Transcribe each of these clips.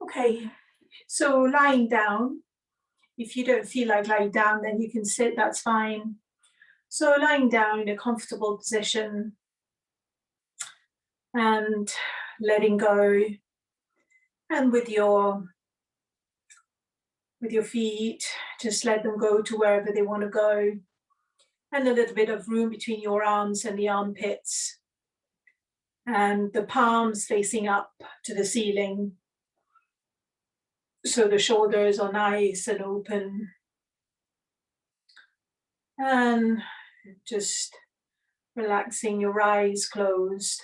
Okay, so lying down, if you don't feel like lying down, then you can sit, that's fine. So lying down in a comfortable position and letting go, and with your feet, just let them go to wherever they want to go, and a little bit of room between your arms and the armpits, and the palms facing up to the ceiling. So the shoulders are nice and open, and just relaxing your eyes closed.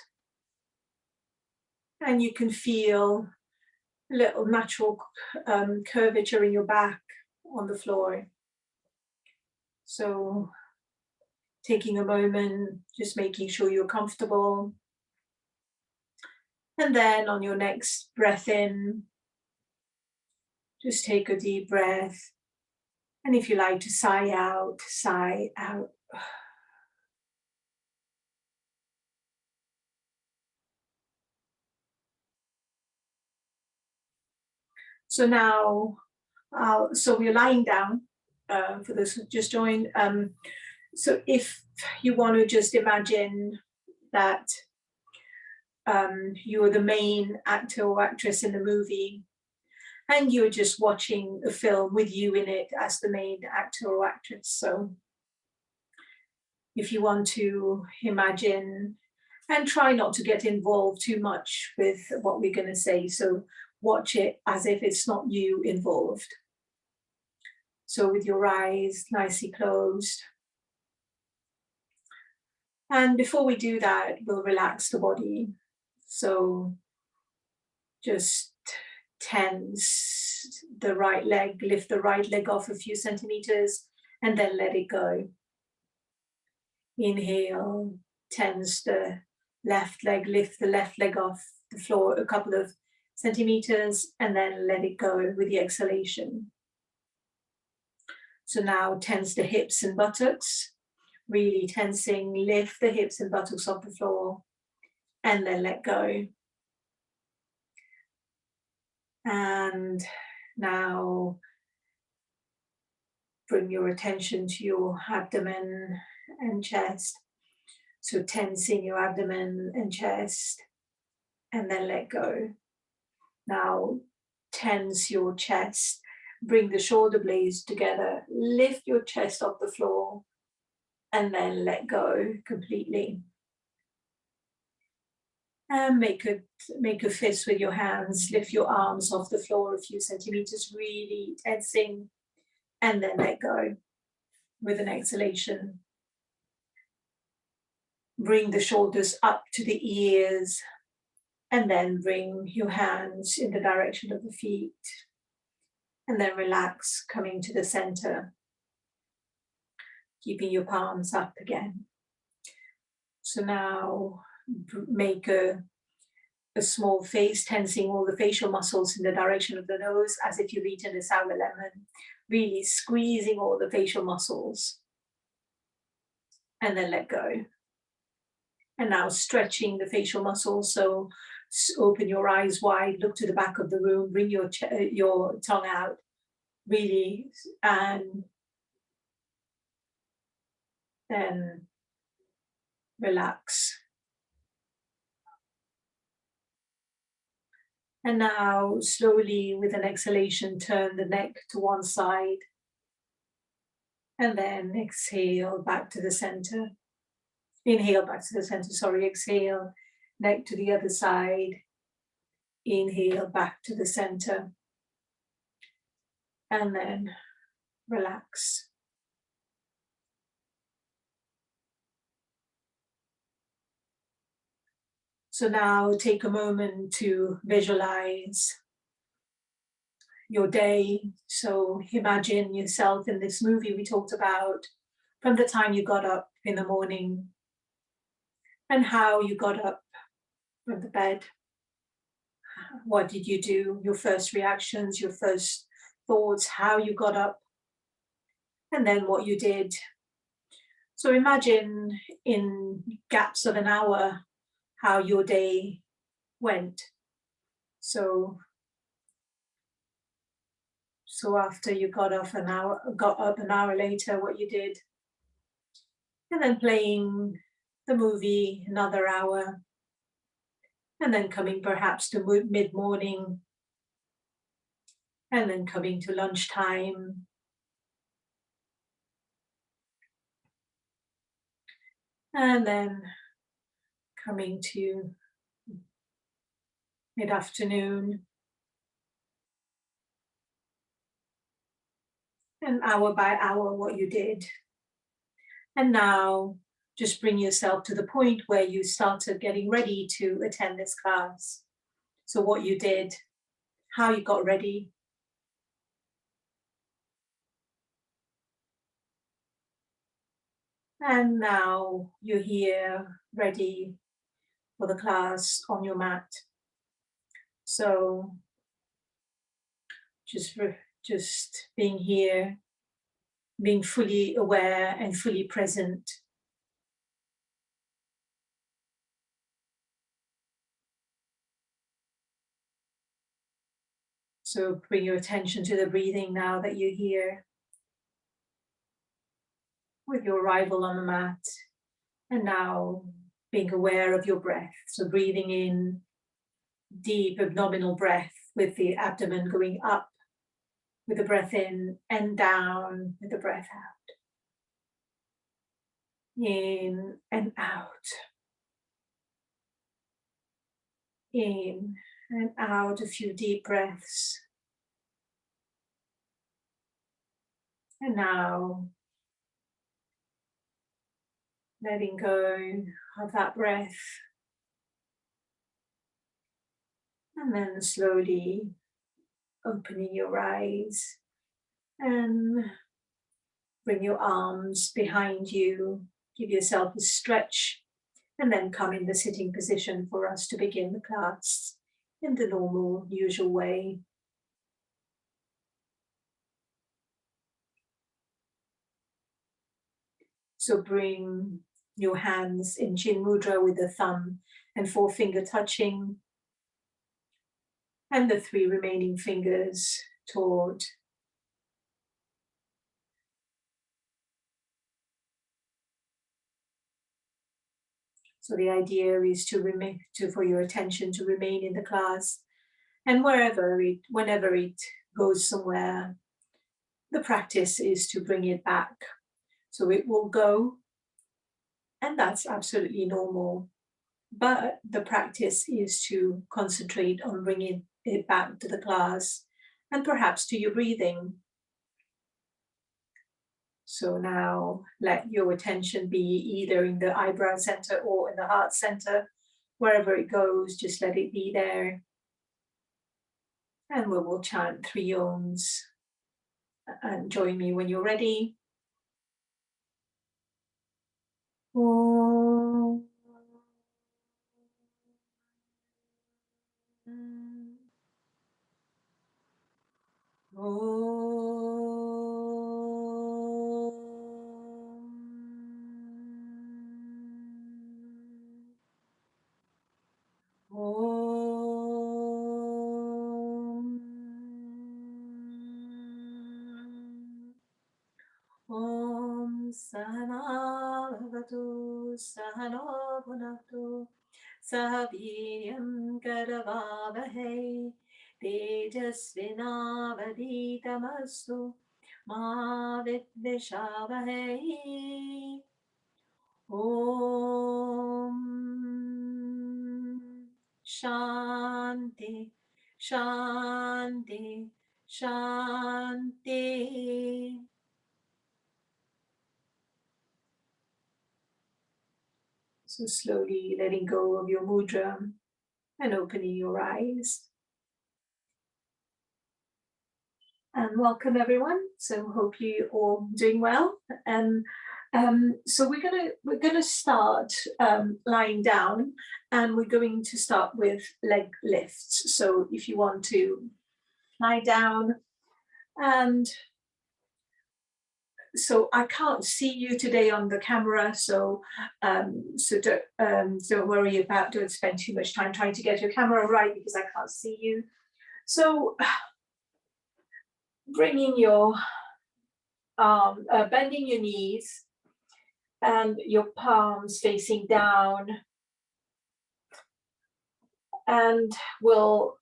And you can feel a little natural curvature in your back on the floor. So taking a moment, just making sure you're comfortable. And then on your next breath in, just take a deep breath. And if you like to sigh out, sigh out. So now, so we're lying down for those who just joined. So if you want to just imagine that you're the main actor or actress in the movie, and you're just watching a film with you in it as the main actor or actress. So if you want to imagine, and try not to get involved too much with what we're going to say. So watch it as if it's not you involved. So with your eyes nicely closed. And before we do that, we'll relax the body. So just tense the right leg, lift the right leg off a few centimeters, and then let it go. Inhale, tense the left leg, lift the left leg off the floor a couple of centimeters, and then let it go with the exhalation. So now tense the hips and buttocks, really tensing, lift the hips and buttocks off the floor, and then let go. And now bring your attention to your abdomen and chest. So tensing your abdomen and chest, and then let go. Now tense your chest, bring the shoulder blades together, lift your chest off the floor, and then let go completely. And make a fist with your hands, lift your arms off the floor a few centimeters, really tensing, and then let go with an exhalation. Bring the shoulders up to the ears, and then bring your hands in the direction of the feet, and then relax, coming to the center, keeping your palms up again. So now make a small face, tensing all the facial muscles in the direction of the nose as if you've eaten a sour lemon, really squeezing all the facial muscles, and then let go. And now stretching the facial muscles, so open your eyes wide, look to the back of the room, bring your tongue out, really, and then relax. And now slowly with an exhalation, turn the neck to one side, and then exhale back to the center. Inhale back to the center, sorry, exhale, neck to the other side. Inhale back to the center, and then relax. So now take a moment to visualize your day. So imagine yourself in this movie we talked about, from the time you got up in the morning and how you got up from the bed. What did you do? Your first reactions, your first thoughts, how you got up, and then what you did. So imagine in gaps of an hour how your day went. So So after you got up an hour later, what you did, and then playing the movie another hour, and then coming perhaps to mid-morning, and then coming to lunchtime, and then coming to mid-afternoon, and hour by hour what you did. And now just bring yourself to the point where you started getting ready to attend this class. So what you did, how you got ready. And now you're here ready for the class on your mat. So just being here, being fully aware and fully present. So bring your attention to the breathing now that you're here with your arrival on the mat. And now being aware of your breath. So breathing in, deep abdominal breath with the abdomen going up with the breath in, and down with the breath out. In and out. In and out, a few deep breaths. And now letting go of that breath. And then slowly opening your eyes and bring your arms behind you. Give yourself a stretch and then come in the sitting position for us to begin the class in the normal, usual way. So bring your hands in Chin Mudra with the thumb and forefinger touching, and the 3 remaining fingers toward So the idea is for your attention to remain in the class, and whenever it goes somewhere, the practice is to bring it back. So it will go, and that's absolutely normal. But the practice is to concentrate on bringing it back to the class and perhaps to your breathing. So now let your attention be either in the eyebrow center or in the heart center. Wherever it goes, just let it be there. And we will chant 3 Oms. And join me when you're ready. Om. Om Sahana Bhavatu Sahano Bhunaktu Sahaviryam Karavavahe Tejasvinavaditamastu Ma Vidvishavahe. Om Shanti Shanti Shanti. So slowly letting go of your mudra and opening your eyes. And welcome everyone. So hope you all doing well. And so we're gonna start lying down, and we're going to start with leg lifts. So if you want to lie down, and so I can't see you today on the camera, so don't worry about, don't spend too much time trying to get your camera right because I can't see you. So bringing your bending your knees and your palms facing down, and we'll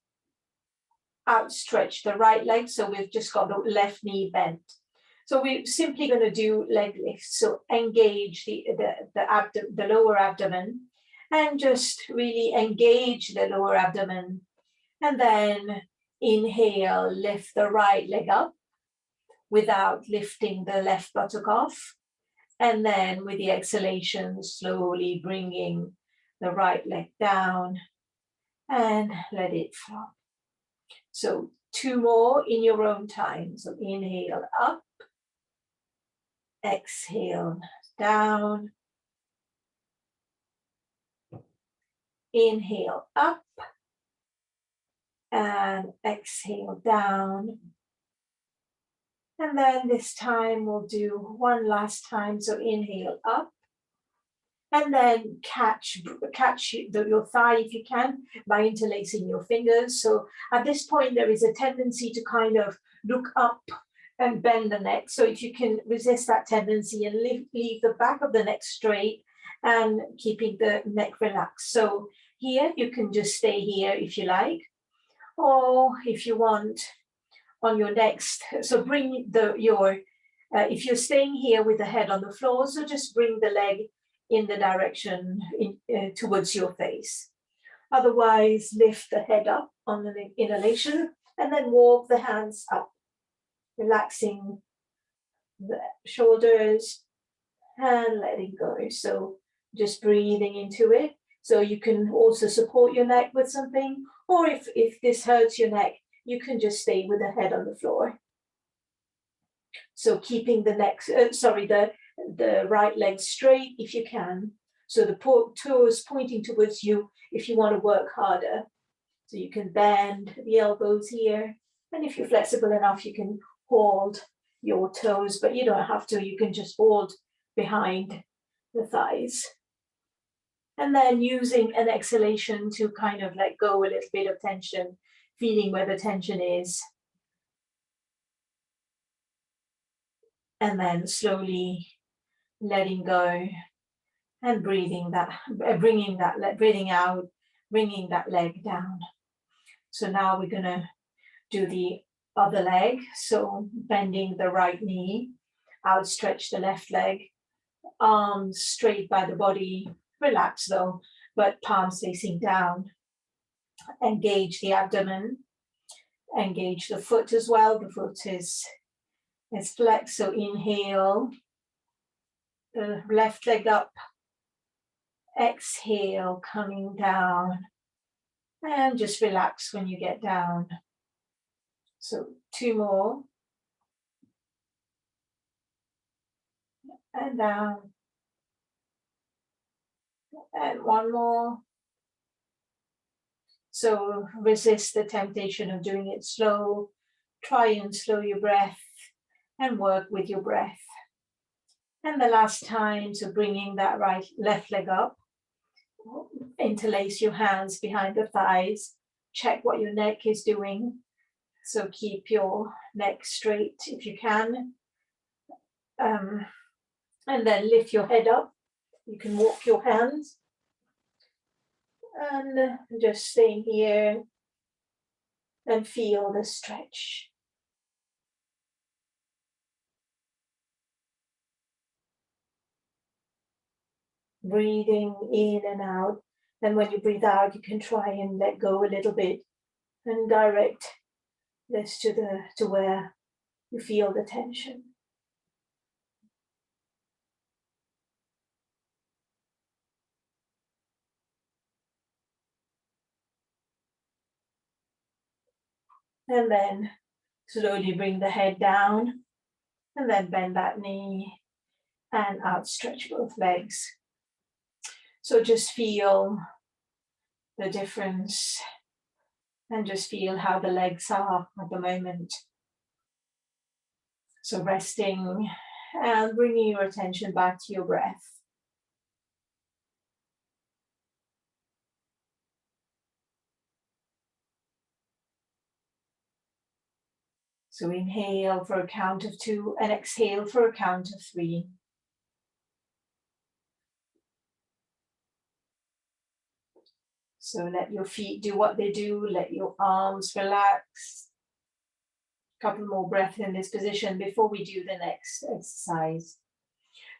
outstretch the right leg. So we've just got the left knee bent. So we're simply going to do leg lifts. So engage the lower abdomen, and just really engage the lower abdomen. And then inhale, lift the right leg up without lifting the left buttock off. And then with the exhalation, slowly bringing the right leg down and let it flop. So 2 more in your own time. So inhale up, exhale down, inhale up, and exhale down. And then this time we'll do one last time. So inhale up, and then catch your thigh if you can by interlacing your fingers. So at this point, there is a tendency to kind of look up and bend the neck. So if you can resist that tendency and leave the back of the neck straight and keeping the neck relaxed. So here, you can just stay here if you like, or if you want on your next, so bring if you're staying here with the head on the floor, so just bring the leg in the direction towards your face. Otherwise, lift the head up on the inhalation and then walk the hands up, relaxing the shoulders and letting go. So just breathing into it. So you can also support your neck with something, or if this hurts your neck, you can just stay with the head on the floor. So keeping the neck, the right leg straight if you can. So the toes pointing towards you if you want to work harder. So you can bend the elbows here. And if you're flexible enough, you can hold your toes, but you don't have to. You can just hold behind the thighs. And then using an exhalation to kind of let go a little bit of tension, feeling where the tension is. And then slowly letting go and breathing out, bringing that leg down. So now we're going to do the other leg. So bending the right knee, outstretch the left leg, arms straight by the body, relax though, but palms facing down. Engage the abdomen, engage the foot as well. The foot is flexed, so inhale, the left leg up, exhale, coming down, and just relax when you get down. So 2 more, and down, and 1 more. So resist the temptation of doing it slow. Try and slow your breath and work with your breath. And the last time, so bringing that left leg up, interlace your hands behind the thighs, check what your neck is doing. So keep your neck straight if you can. And then lift your head up. You can walk your hands. And just staying here and feel the stretch. Breathing in and out. And when you breathe out, you can try and let go a little bit and direct this to where you feel the tension. And then slowly bring the head down and then bend that knee and outstretch both legs. So just feel the difference and just feel how the legs are at the moment. So resting and bringing your attention back to your breath. So inhale for a count of 2 and exhale for a count of 3. So let your feet do what they do, let your arms relax. A couple more breaths in this position before we do the next exercise.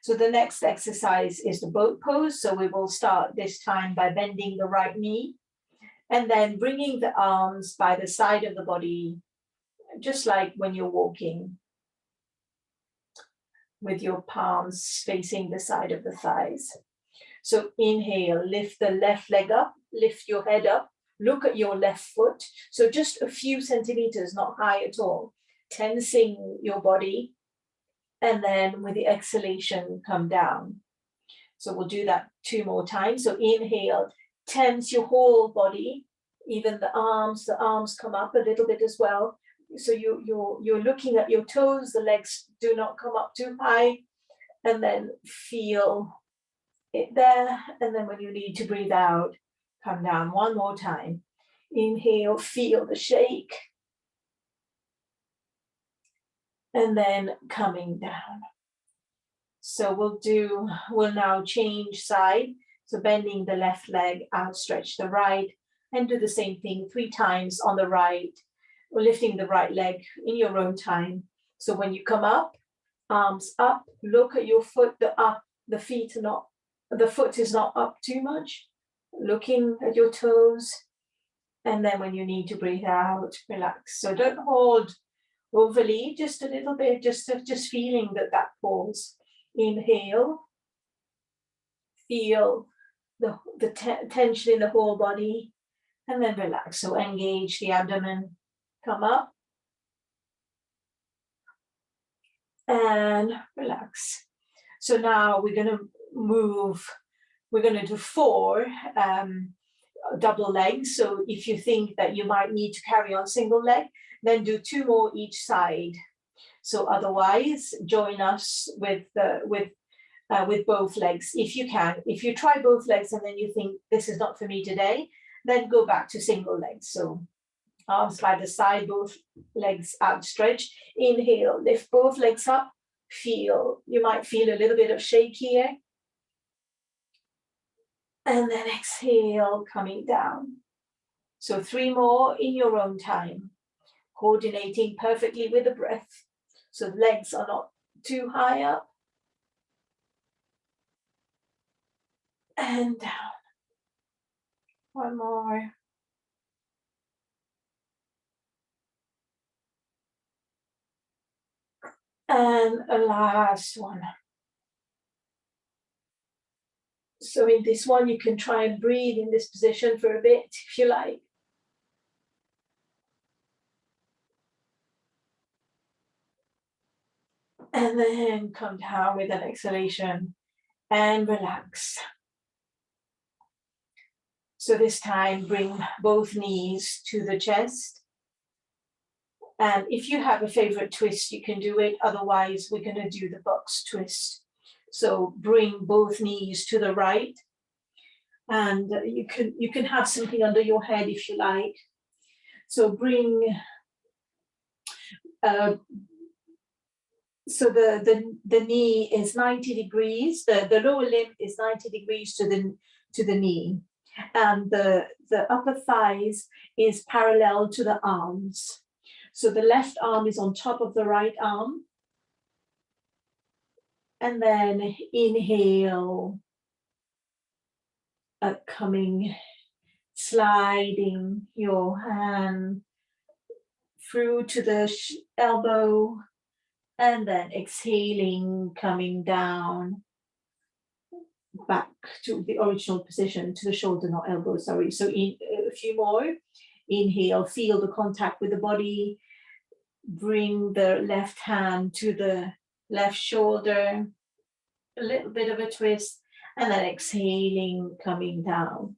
So the next exercise is the boat pose. So we will start this time by bending the right knee and then bringing the arms by the side of the body, just like when you're walking, with your palms facing the side of the thighs. So inhale, lift the left leg up, lift your head up, look at your left foot. So just a few centimeters, not high at all, tensing your body. And then with the exhalation, come down. So we'll do that 2 more times. So inhale, tense your whole body, even the arms come up a little bit as well. So you're looking at your toes, the legs do not come up too high, and then feel it there. And then when you need to breathe out, come down 1 more time. Inhale, feel the shake. And then coming down. So we'll now change side. So bending the left leg, outstretch the right, and do the same thing 3 times on the right, or lifting the right leg in your own time. So when you come up, arms up, look at your foot, the foot is not up too much, looking at your toes. And then when you need to breathe out, relax. So don't hold overly, just a little bit, just feeling that pause. Inhale, feel the tension in the whole body, and then relax. So engage the abdomen, come up, and relax. So now we're going to do 4 double legs. So if you think that you might need to carry on single leg, then do 2 more each side. So otherwise, join us with both legs if you can. If you try both legs and then you think this is not for me today, then go back to single legs. So arms by the side, both legs outstretched. Inhale, lift both legs up. You might feel a little bit of shake here. And then exhale, coming down. So 3 more in your own time, coordinating perfectly with the breath. So the legs are not too high up. And down. 1 more. And a last one. So in this one, you can try and breathe in this position for a bit, if you like. And then come down with an exhalation and relax. So this time, bring both knees to the chest. And if you have a favorite twist, you can do it. Otherwise, we're going to do the box twist. So bring both knees to the right. And you can have something under your head if you like. So bring... So the knee is 90 degrees, the lower limb is 90 degrees to the knee. And the upper thighs is parallel to the arms. So the left arm is on top of the right arm. And then inhale, sliding your hand through to the elbow. And then exhaling, coming down, back to the original position, to the shoulder, not elbow, sorry. So a few more. Inhale, feel the contact with the body. Bring the left hand to the left shoulder. A little bit of a twist. And then exhaling, coming down.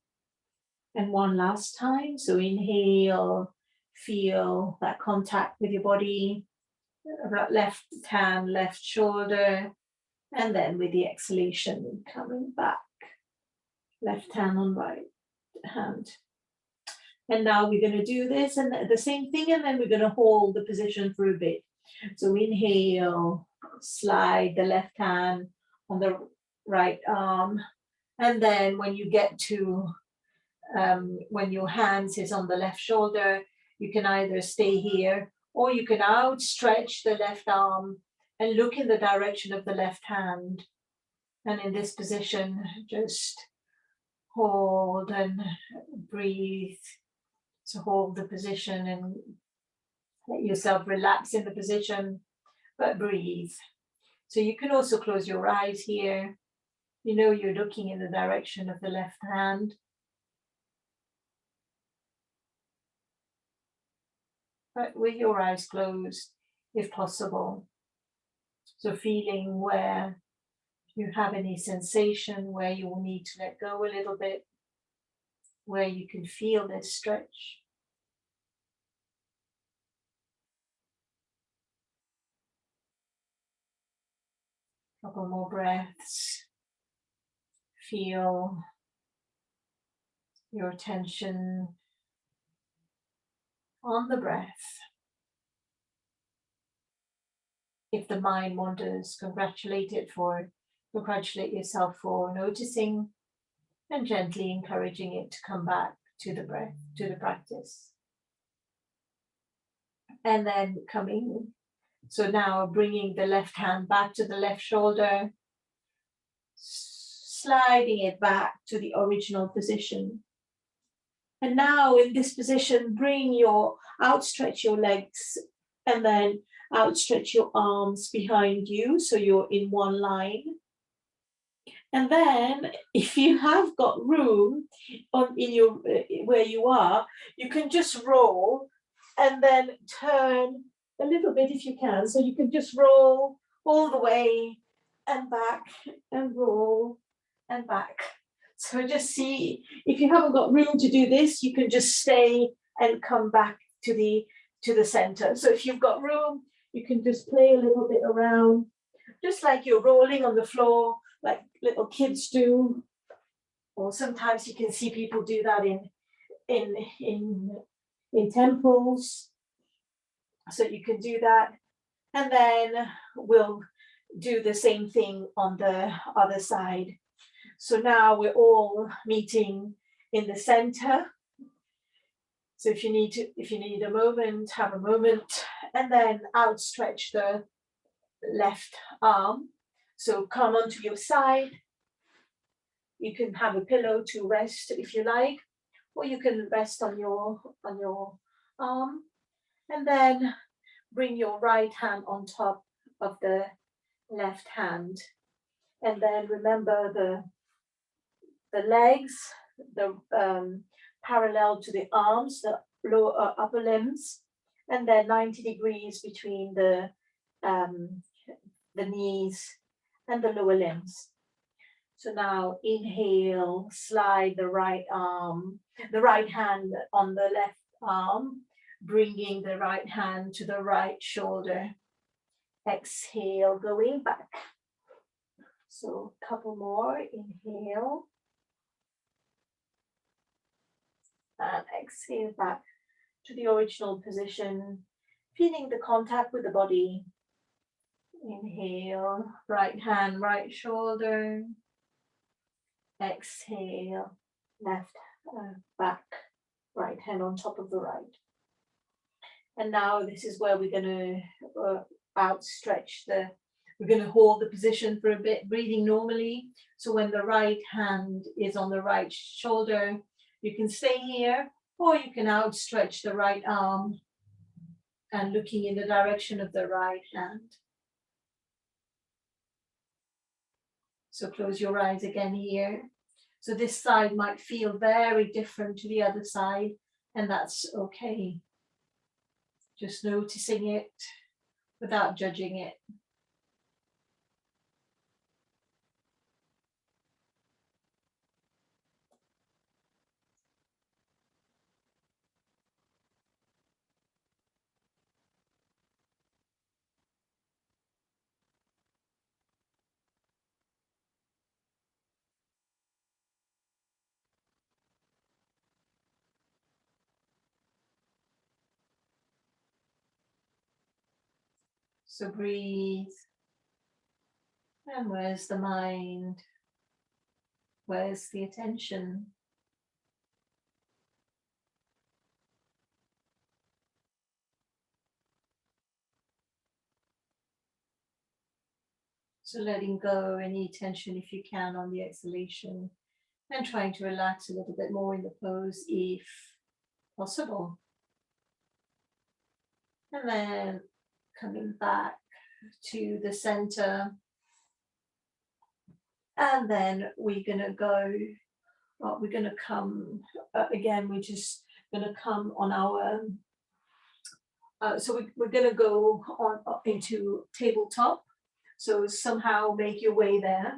And one last time. So inhale, feel that contact with your body. Left hand, left shoulder, and then with the exhalation coming back, left hand on right hand. And now we're going to do this and the same thing, and then we're going to hold the position for a bit. So inhale, slide the left hand on the right arm. And then when you get to, when your hands is on the left shoulder, you can either stay here or you can outstretch the left arm and look in the direction of the left hand. And in this position, just hold and breathe. So hold the position and let yourself relax in the position, but breathe. So you can also close your eyes here. You know you're looking in the direction of the left hand. But with your eyes closed, if possible. So feeling where you have any sensation, where you will need to let go a little bit, where you can feel this stretch. Couple more breaths. Feel your attention on the breath. If the mind wanders, congratulate yourself for noticing and gently encouraging it to come back to the breath, to the practice. And then so now bringing the left hand back to the left shoulder, sliding it back to the original position. And now in this position, outstretch your legs and then outstretch your arms behind you so you're in one line. And then if you have got room where you are, you can just roll and then turn a little bit if you can. So you can just roll all the way and back and roll and back. So just see, if you haven't got room to do this, you can just stay and come back to the center. So if you've got room, you can just play a little bit around, just like you're rolling on the floor, like little kids do. Or sometimes you can see people do that in temples. So you can do that. And then we'll do the same thing on the other side. So now we're all meeting in the center. So if you need a moment, have a moment, and then outstretch the left arm. So come onto your side. You can have a pillow to rest if you like, or you can rest on your arm, and then bring your right hand on top of the left hand. And then remember the legs, parallel to the arms, the upper limbs, and then 90 degrees between the knees and the lower limbs. So now inhale, slide the right hand on the left arm, bringing the right hand to the right shoulder. Exhale, going back. So a couple more, inhale. And exhale back to the original position, feeling the contact with the body. Inhale, right hand, right shoulder. Exhale, left back, right hand on top of the right. And now this is where we're going to we're going to hold the position for a bit, breathing normally. So when the right hand is on the right shoulder, you can stay here, or you can outstretch the right arm and looking in the direction of the right hand. So close your eyes again here. So this side might feel very different to the other side, and that's okay. Just noticing it without judging it. So breathe. And where's the mind? Where's the attention? So letting go any tension if you can on the exhalation and trying to relax a little bit more in the pose if possible. And then coming back to the center. And then we're going to go, well, we're going to come, again, we're just going to come on our, so we're going to go on into tabletop. So somehow make your way there.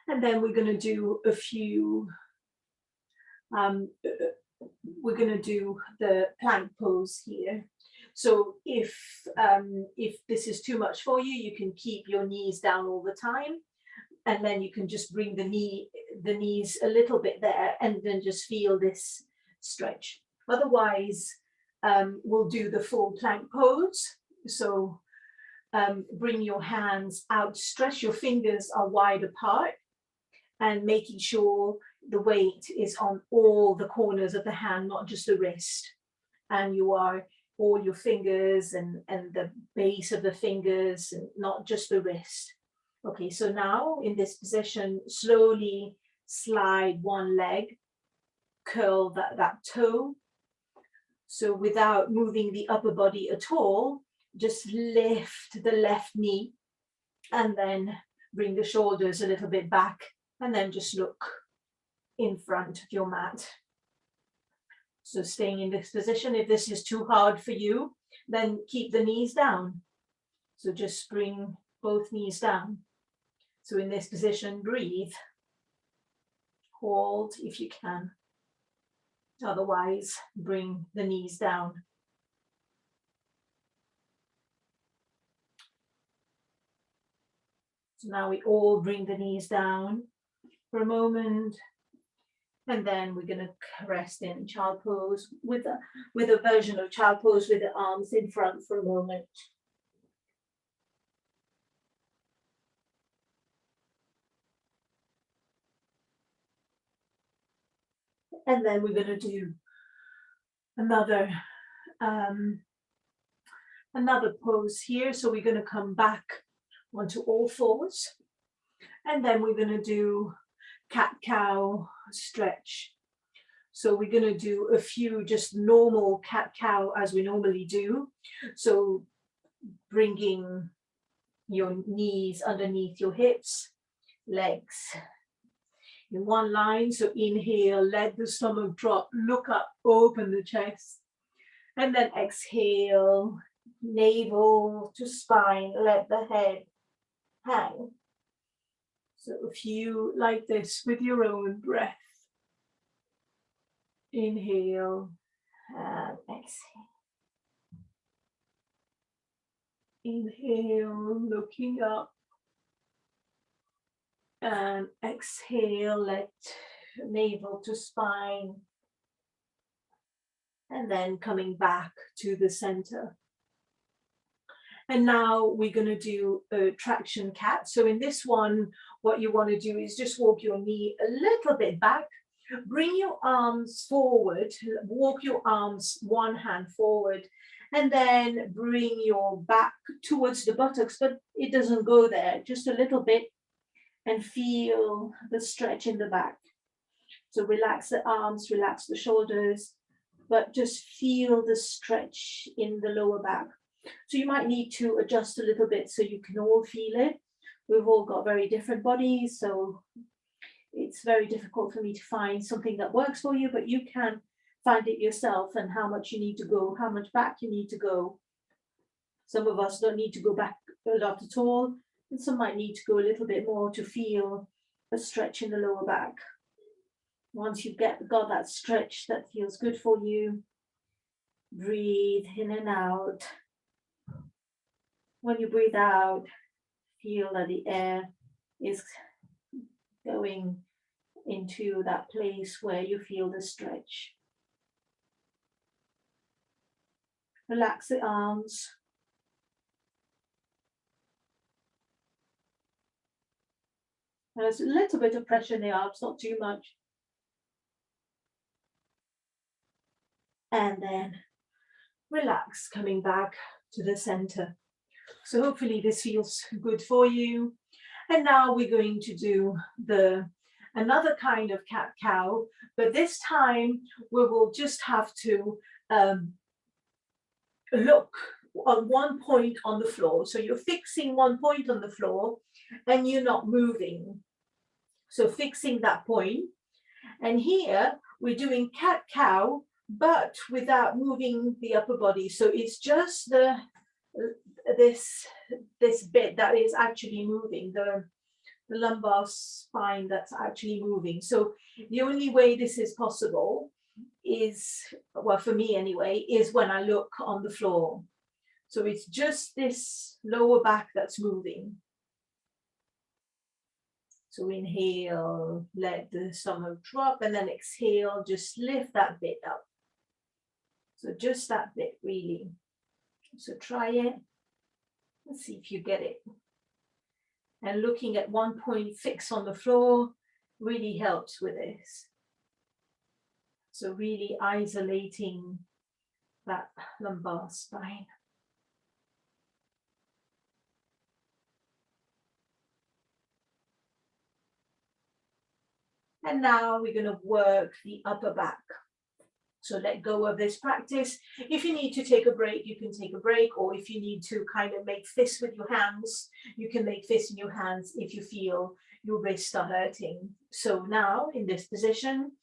And then we're going to do a few, we're going to do the plank pose here. So if this is too much for you, you can keep your knees down all the time. And then you can just bring the knees a little bit there and then just feel this stretch. Otherwise, we'll do the full plank pose. So bring your hands out, stretch your fingers are wide apart, and making sure the weight is on all the corners of the hand, not just the wrist. And you are all your fingers and the base of the fingers, and not just the wrist. Okay, so now in this position, slowly slide one leg, curl that toe. So without moving the upper body at all, just lift the left knee and then bring the shoulders a little bit back, and then just look in front of your mat. So staying in this position. If this is too hard for you, then keep the knees down. So just bring both knees down. So in this position, breathe. Hold if you can. Otherwise, bring the knees down. So now we all bring the knees down for a moment. And then we're going to rest in child pose with a version of child pose with the arms in front for a moment. And then we're going to do another pose here. So we're going to come back onto all fours. And then we're going to do cat-cow stretch. So we're going to do a few just normal cat-cow as we normally do. So bringing your knees underneath your hips, legs in one line. So inhale, let the stomach drop, look up, open the chest. And then exhale, navel to spine, let the head hang. So if you like this with your own breath, inhale and exhale. Inhale, looking up, and exhale, let navel to spine, and then coming back to the center. And now we're going to do a traction cat. So in this one, what you want to do is just walk your knee a little bit back, bring your arms forward, walk your arms one hand forward, and then bring your back towards the buttocks, but it doesn't go there, just a little bit, and feel the stretch in the back. So relax the arms, relax the shoulders, but just feel the stretch in the lower back. So you might need to adjust a little bit so you can all feel it. We've all got very different bodies, so it's very difficult for me to find something that works for you, but you can find it yourself and how much you need to go, how much back you need to go. Some of us don't need to go back a lot at all, and some might need to go a little bit more to feel a stretch in the lower back. Once you've got that stretch that feels good for you, breathe in and out. When you breathe out, feel that the air is going into that place where you feel the stretch. Relax the arms. There's a little bit of pressure in the arms, not too much. And then relax, coming back to the center. So hopefully this feels good for you. And now we're going to do another kind of cat-cow, but this time we will just have to look on one point on the floor. So you're fixing one point on the floor and you're not moving. So fixing that point. And here we're doing cat-cow, but without moving the upper body. So it's just this bit that is actually moving, the lumbar spine that's actually moving. So the only way this is possible is, well, for me anyway, is when I look on the floor. So it's just this lower back that's moving. So inhale, let the stomach drop, and then exhale, just lift that bit up. So just that bit, really. So try it and see if you get it. And looking at one point fixed on the floor really helps with this. So really isolating that lumbar spine. And now we're going to work the upper back. So let go of this practice. If you need to take a break, you can take a break, or if you need to kind of make fists with your hands, you can make fists in your hands if you feel your wrists are hurting. So now in this position,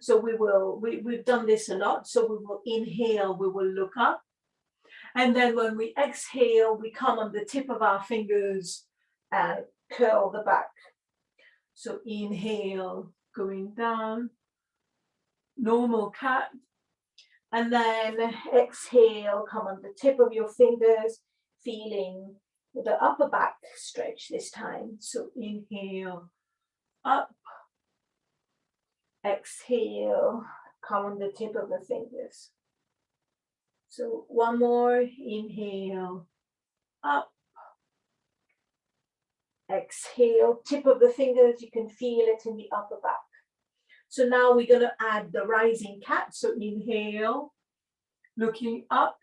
so we've done this a lot. So we will inhale, we will look up. And then when we exhale, we come on the tip of our fingers and curl the back. So inhale, going down, normal cat. And then exhale, come on the tip of your fingers, feeling the upper back stretch this time. So inhale, up. Exhale, come on the tip of the fingers. So one more, inhale, up. Exhale, tip of the fingers, you can feel it in the upper back. So now we're going to add the rising cat. So inhale, looking up,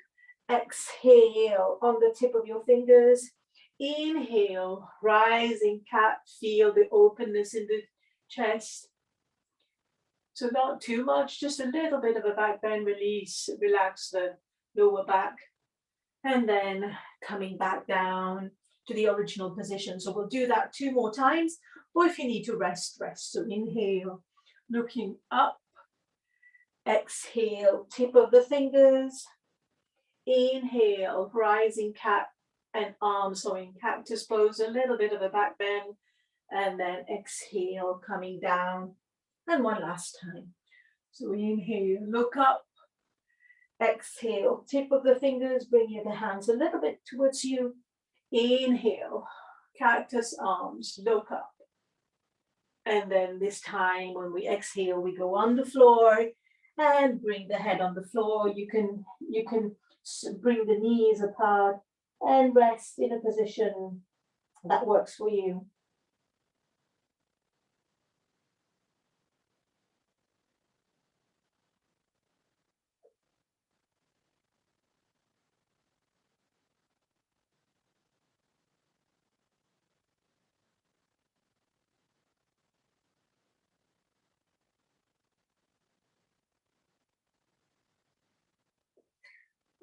exhale on the tip of your fingers. Inhale, rising cat, feel the openness in the chest. So not too much, just a little bit of a back bend, release, relax the lower back. And then coming back down to the original position. So we'll do that 2 more times, or if you need to rest, rest. So inhale, looking up, exhale, tip of the fingers, inhale, rising cat and arms, so in cactus pose, a little bit of a back bend, and then exhale, coming down, and one last time. So inhale, look up, exhale, tip of the fingers, bring the hands a little bit towards you, inhale, cactus arms, look up. And then this time when we exhale, we go on the floor and bring the head on the floor. You can bring the knees apart and rest in a position that works for you.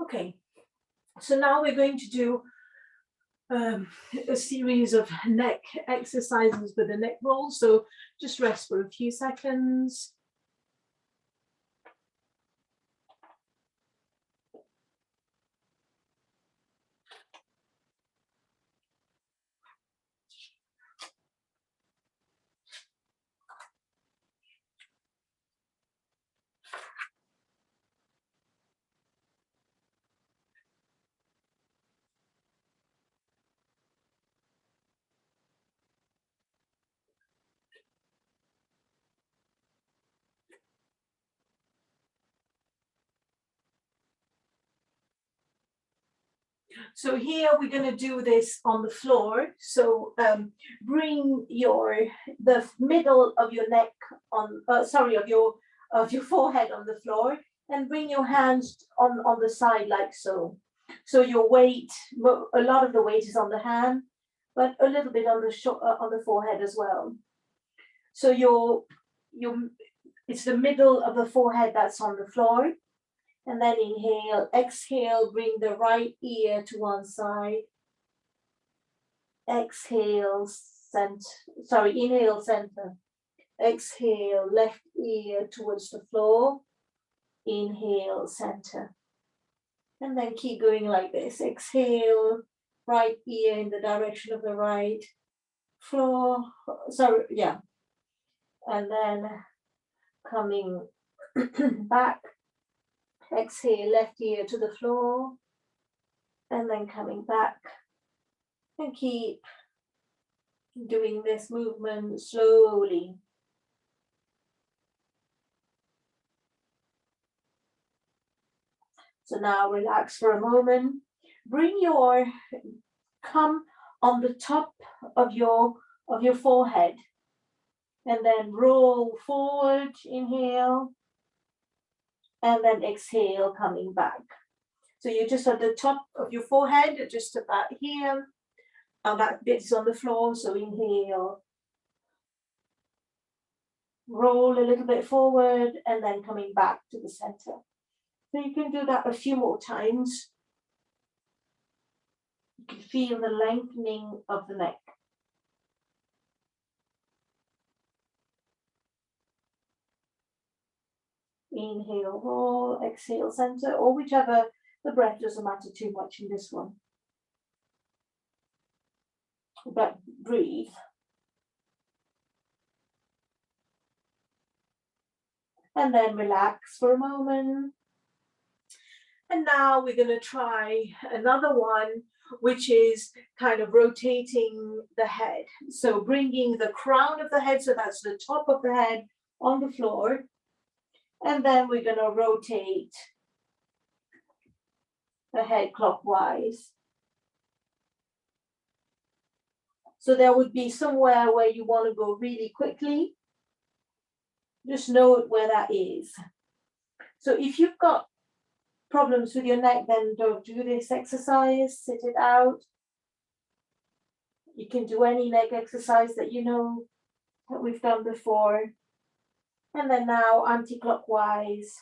Okay, so now we're going to do a series of neck exercises with the neck roll. So just rest for a few seconds. So here we're going to do this on the floor. So bring the middle of your neck on, of your forehead on the floor, and bring your hands on the side like so. So your weight, a lot of the weight is on the hand, but a little bit on the forehead as well. So it's the middle of the forehead that's on the floor. And then inhale, exhale, bring the right ear to one side. Exhale, inhale, center. Exhale, left ear towards the floor. Inhale, center. And then keep going like this. Exhale, right ear in the direction of the right floor. And then coming back. Exhale, left ear to the floor, and then coming back, and keep doing this movement slowly. So now relax for a moment. Come on the top of your forehead, and then roll forward, inhale, and then exhale, coming back. So you're just at the top of your forehead, just about here. And that bit is on the floor, so inhale. Roll a little bit forward, and then coming back to the center. So you can do that a few more times. You can feel the lengthening of the neck. Inhale, roll, exhale, center, or whichever. The breath doesn't matter too much in this one. But breathe. And then relax for a moment. And now we're going to try another one, which is kind of rotating the head. So bringing the crown of the head, so that's the top of the head, on the floor. And then we're going to rotate the head clockwise. So there would be somewhere where you want to go really quickly. Just note where that is. So if you've got problems with your neck, then don't do this exercise, sit it out. You can do any neck exercise that you know that we've done before. And then now anti-clockwise.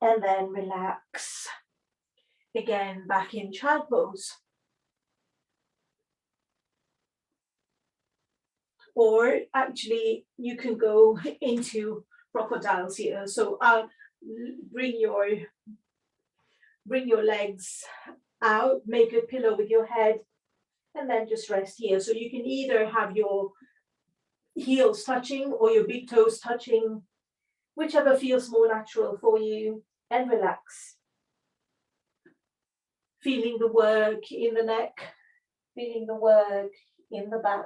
And then relax. Again, back in child pose. Or actually, you can go into crocodiles here. So I'll bring your legs out, make a pillow with your head, and then just rest here. So you can either have your heels touching or your big toes touching, whichever feels more natural for you, and relax. Feeling the work in the neck, feeling the work in the back,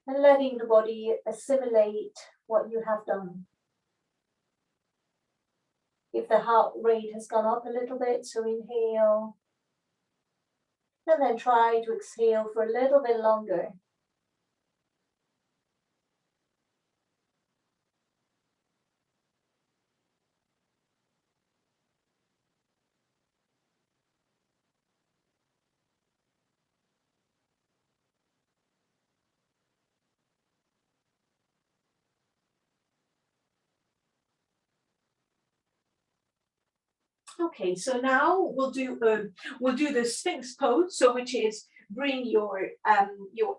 and letting the body assimilate what you have done. If the heart rate has gone up a little bit, so inhale, and then try to exhale for a little bit longer. Okay, so now we'll do the Sphinx pose. So which is bring your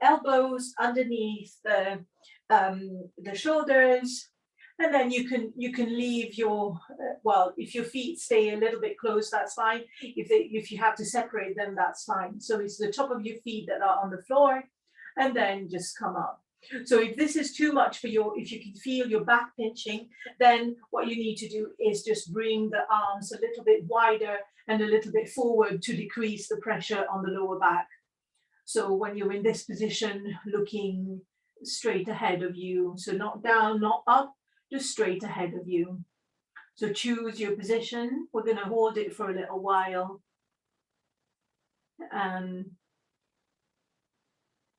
elbows underneath the shoulders, and then you can leave your if your feet stay a little bit close, that's fine. If you have to separate them, that's fine. So it's the top of your feet that are on the floor, and then just come up. So if this is too much for if you can feel your back pinching, then what you need to do is just bring the arms a little bit wider and a little bit forward to decrease the pressure on the lower back. So when you're in this position, looking straight ahead of you, so not down, not up, just straight ahead of you. So choose your position. We're going to hold it for a little while.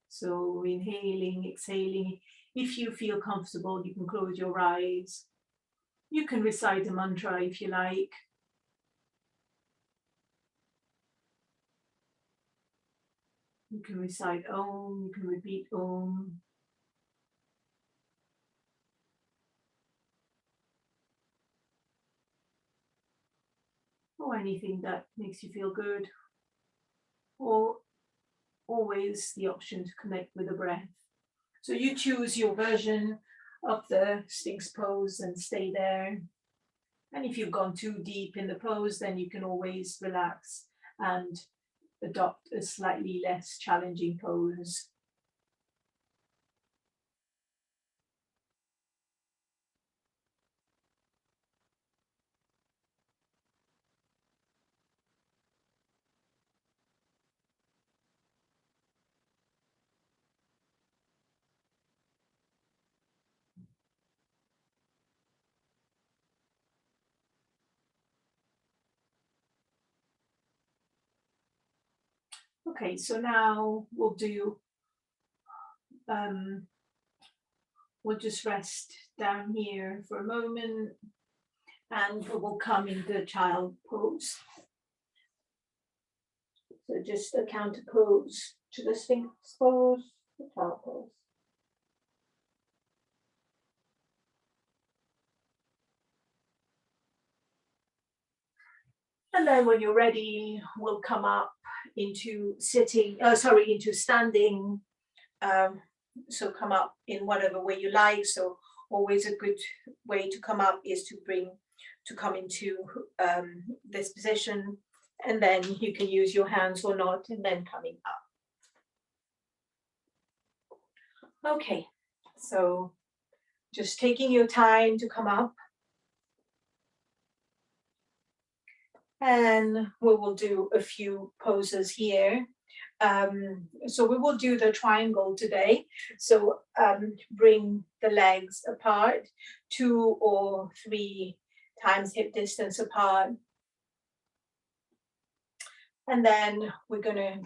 So inhaling, exhaling. If you feel comfortable, you can close your eyes. You can recite a mantra if you like. You can recite Om, you can repeat Om. Or anything that makes you feel good. Or always the option to connect with the breath. So you choose your version of the Sphinx pose and stay there. And if you've gone too deep in the pose, then you can always relax and adopt a slightly less challenging pose. Okay, so now we'll just rest down here for a moment and we'll come into child pose. So just a counter pose to the Sphinx pose, the child pose. And then when you're ready, we'll come up into into standing. So come up in whatever way you like. So always a good way to come up is to come into this position, and then you can use your hands or not, and then coming up. Okay, so just taking your time to come up. And we will do a few poses here. So we will do the triangle today. So bring the legs apart, 2 or 3 times hip distance apart. And then we're gonna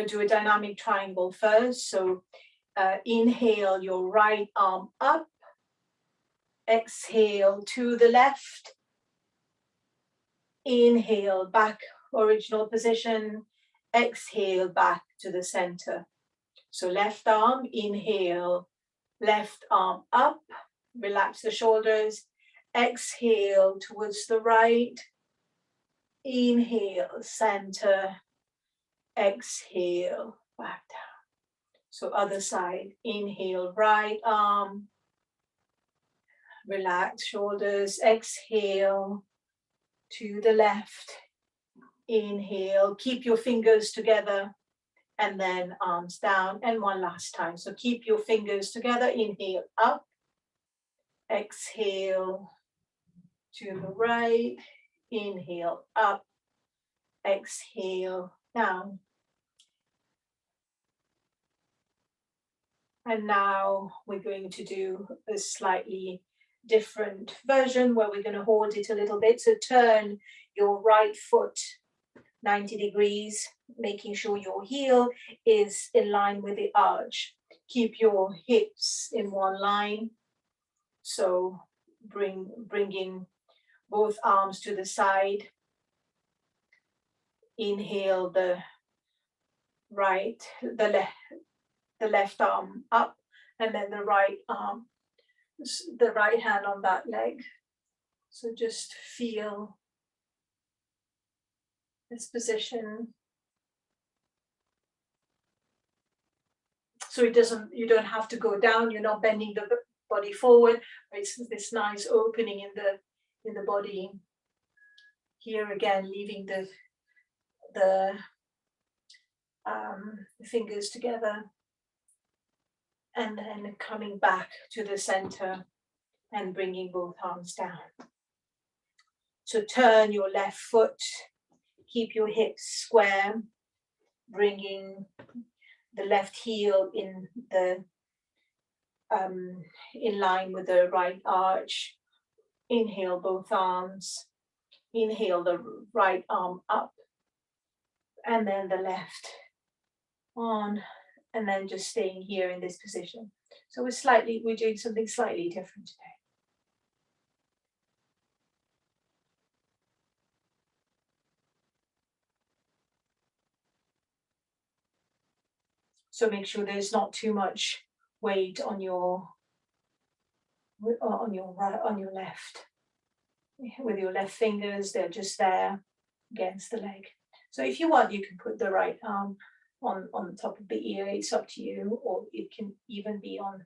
do a dynamic triangle first. So inhale your right arm up, exhale to the left, inhale back, original position, exhale back to the center. So left arm, inhale, left arm up, relax the shoulders, exhale towards the right, inhale, center, exhale, back down. So other side, inhale, right arm, relax shoulders, exhale to the left, inhale, keep your fingers together, and then arms down, and one last time. So keep your fingers together, inhale up, exhale to the right, inhale up, exhale down. And now we're going to do a slightly different version where we're going to hold it a little bit. So turn your right foot 90 degrees, making sure your heel is in line with the arch. Keep your hips in one line. So bringing both arms to the side. Inhale the left arm up, and then the right arm, the right hand on that leg. So just feel this position. So you don't have to go down, you're not bending the body forward. It's this nice opening in the body. Here again, leaving the fingers together, and then coming back to the center and bringing both arms down. So turn your left foot, keep your hips square, bringing the left heel in line with the right arch. Inhale both arms. Inhale the right arm up and then the left on, and then just staying here in this position. So we're doing something slightly different today. So make sure there's not too much weight on your right, on your left. With your left fingers, they're just there against the leg. So if you want, you can put the right arm on the top of the ear. It's up to you, or it can even be on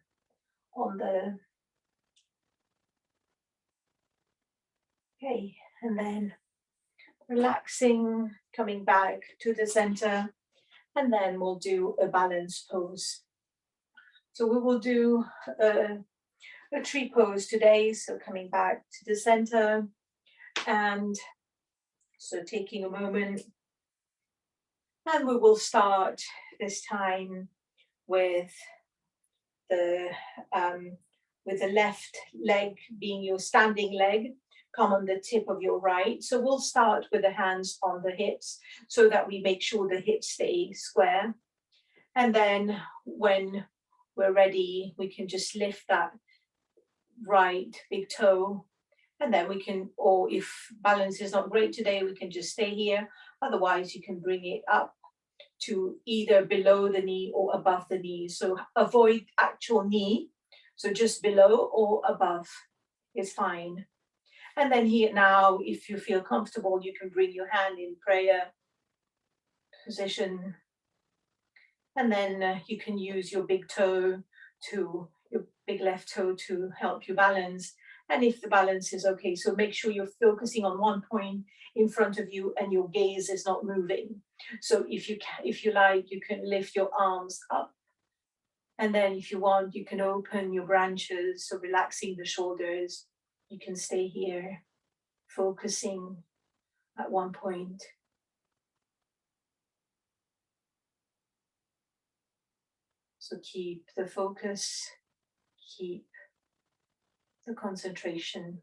the. Okay, and then relaxing, coming back to the center, and then we'll do a balance pose. So we will do a tree pose today. So coming back to the center, and so taking a moment, and we will start this time with the left leg being your standing leg. Come on the tip of your right. So we'll start with the hands on the hips so that we make sure the hips stay square. And then when we're ready, we can just lift that right big toe. And then we can, or if balance is not great today, we can just stay here. Otherwise, you can bring it up to either below the knee or above the knee. So avoid actual knee. So just below or above is fine. And then here now, if you feel comfortable, you can bring your hand in prayer position. And then you can use your big toe your big left toe to help you balance. And if the balance is okay, so make sure you're focusing on one point in front of you and your gaze is not moving. So if you like, you can lift your arms up. And then if you want, you can open your branches, so relaxing the shoulders. You can stay here, focusing at one point. So keep the focus, keep the concentration.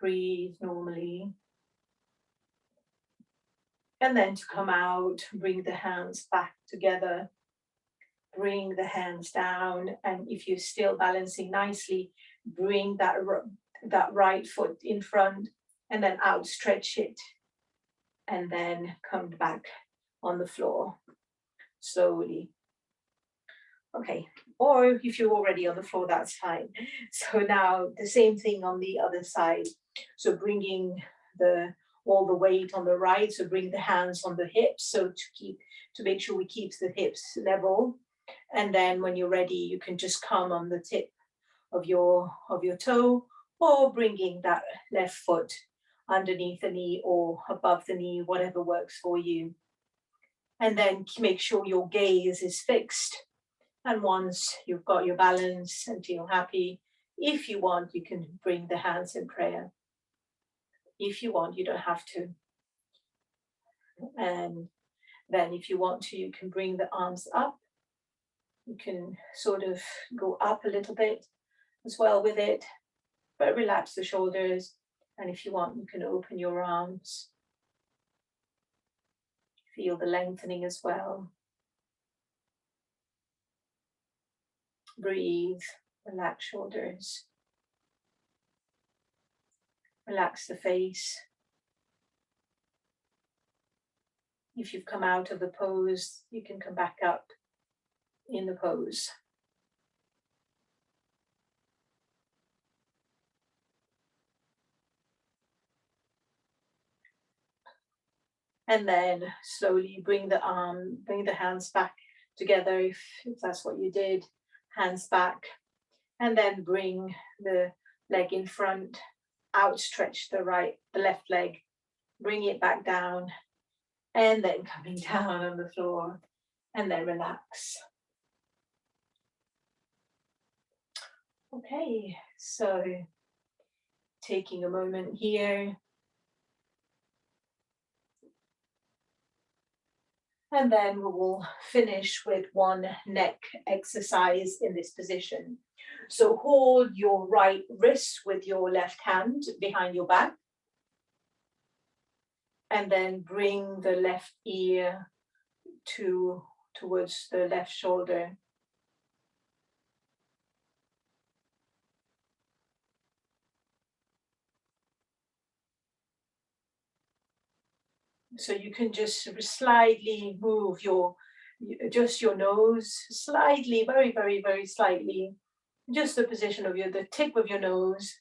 Breathe normally. And then to come out, bring the hands back together. Bring the hands down. And if you're still balancing nicely, bring that right foot in front and then outstretch it. And then come back on the floor slowly. Okay, or if you're already on the floor, that's fine. So now the same thing on the other side. So bringing all the weight on the right, so bring the hands on the hips, so to make sure we keep the hips level. And then when you're ready, you can just come on the tip of your toe, or bringing that left foot underneath the knee or above the knee, whatever works for you. And then make sure your gaze is fixed. And once you've got your balance and feel happy, if you want, you can bring the hands in prayer. If you want, you don't have to. And then if you want to, you can bring the arms up. You can sort of go up a little bit as well with it, but relax the shoulders. And if you want, you can open your arms. Feel the lengthening as well. Breathe, relax shoulders. Relax the face. If you've come out of the pose, you can come back up in the pose. And then slowly bring the hands back together if that's what you did. Hands back. And then bring the leg in front, outstretch the left leg, bring it back down, and then coming down on the floor, and then relax. Okay, so taking a moment here. And then we will finish with one neck exercise in this position. So hold your right wrist with your left hand behind your back. And then bring the left ear towards the left shoulder. So you can just slightly move just your nose, slightly, very, very, very slightly, just the position of the tip of your nose,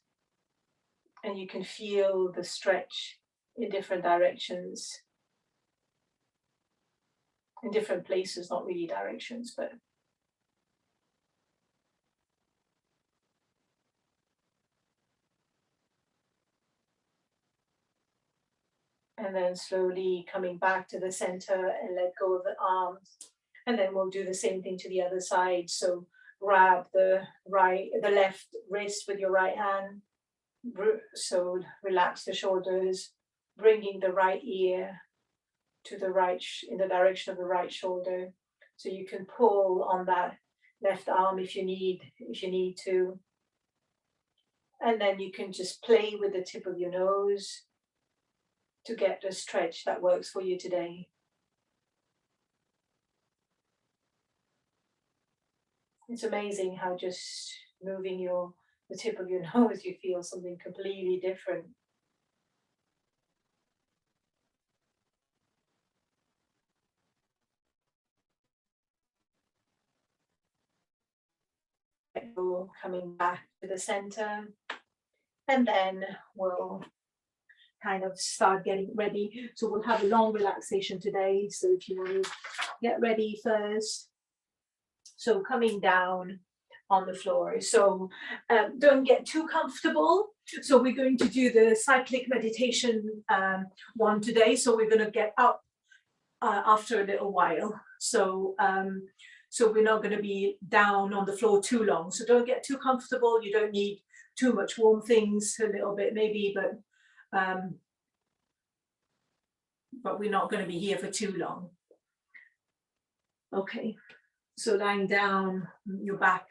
and you can feel the stretch in different directions, in different places, not really directions, but. And then slowly coming back to the center and let go of the arms. And then we'll do the same thing to the other side. So grab the left wrist with your right hand. So relax the shoulders, bringing the right ear to the right, in the direction of the right shoulder. So you can pull on that left arm if you need to. And then you can just play with the tip of your nose to get the stretch that works for you today. It's amazing how just moving the tip of your nose, you feel something completely different. Coming back to the center, and then we'll kind of start getting ready. So we'll have a long relaxation today. So if you want to get ready first. So coming down on the floor. So don't get too comfortable. So we're going to do the cyclic meditation one today. So we're going to get up after a little while. So we're not going to be down on the floor too long. So don't get too comfortable. You don't need too much warm things, a little bit maybe, but we're not going to be here for too long. Okay, so lying down, your back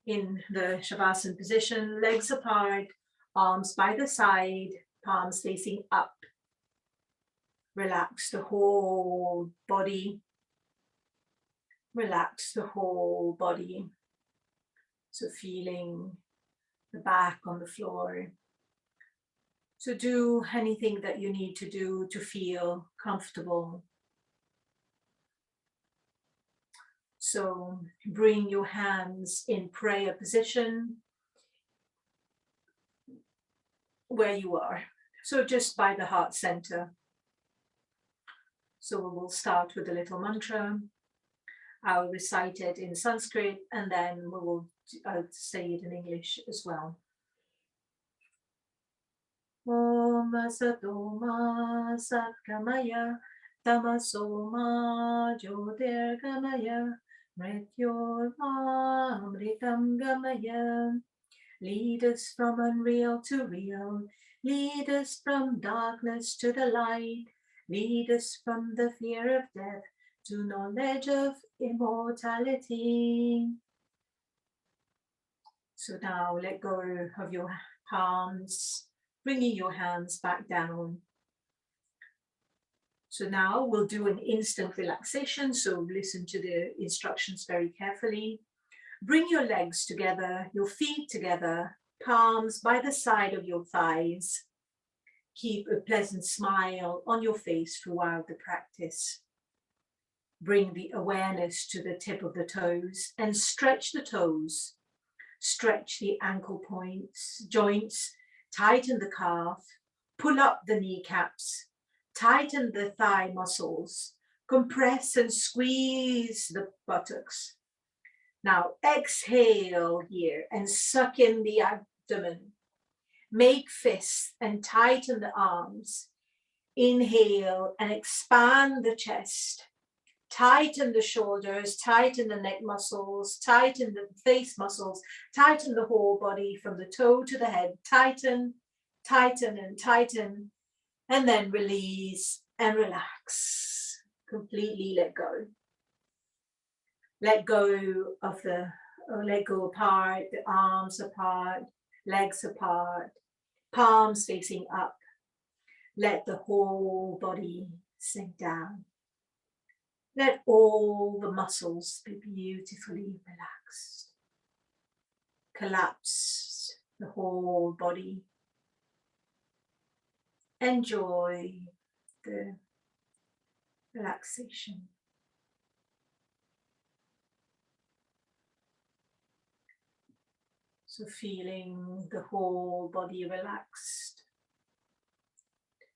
in the Shavasana position, legs apart, arms by the side, palms facing up. Relax the whole body. Relax the whole body. So feeling the back on the floor. So do anything that you need to do to feel comfortable. So bring your hands in prayer position where you are. So just by the heart center. So we will start with a little mantra. I'll recite it in Sanskrit and then we will say it in English as well. Om Asato Ma Satgamaya Tamaso Ma Jyotirgamaya Mrityorma Amritam Gamaya. Lead us from unreal to real. Lead us from darkness to the light. Lead us from the fear of death to knowledge of immortality. So now let go of your palms, bringing your hands back down. So now we'll do an instant relaxation. So listen to the instructions very carefully. Bring your legs together, your feet together, palms by the side of your thighs. Keep a pleasant smile on your face throughout the practice. Bring the awareness to the tip of the toes and stretch the toes. Stretch the ankle joints, tighten the calf, pull up the kneecaps, tighten the thigh muscles, compress and squeeze the buttocks. Now exhale here and suck in the abdomen. Make fists and tighten the arms. Inhale and expand the chest. Tighten the shoulders, tighten the neck muscles, tighten the face muscles, tighten the whole body from the toe to the head. Tighten, tighten and tighten, and then release and relax. Completely let go. Let go of let go apart, the arms apart, legs apart, palms facing up. Let the whole body sink down. Let all the muscles be beautifully relaxed. Collapse the whole body. Enjoy the relaxation. So feeling the whole body relaxed.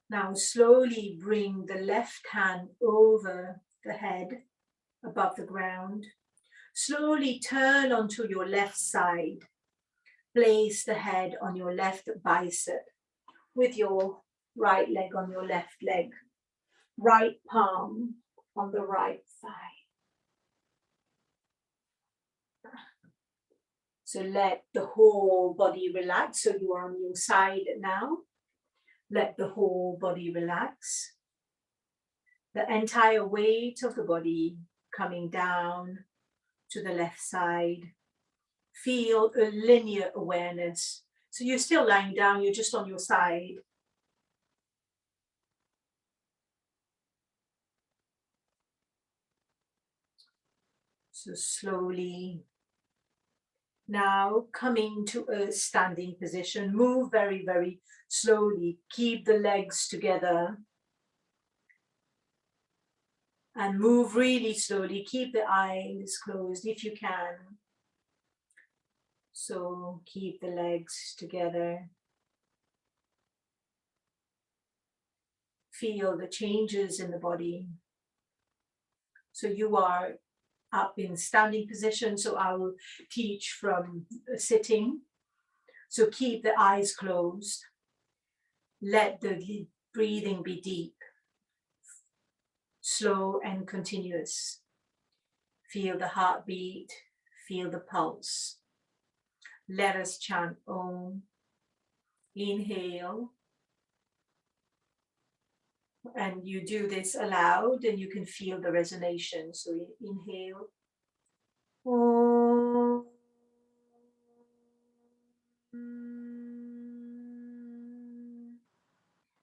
Now slowly bring the left hand over the head, above the ground. Slowly turn onto your left side. Place the head on your left bicep with your right leg on your left leg. Right palm on the right thigh. So let the whole body relax. So you are on your side now. Let the whole body relax. The entire weight of the body coming down to the left side. Feel a linear awareness. So you're still lying down, you're just on your side. So slowly, now coming to a standing position, move very, very slowly. Keep the legs together. And move really slowly. Keep the eyes closed if you can. So keep the legs together. Feel the changes in the body. So you are up in standing position. So I will teach from sitting. So keep the eyes closed. Let the breathing be deep, slow and continuous. Feel the heartbeat, feel the pulse. Let us chant Om. Inhale. And you do this aloud and you can feel the resonation. So inhale. Om.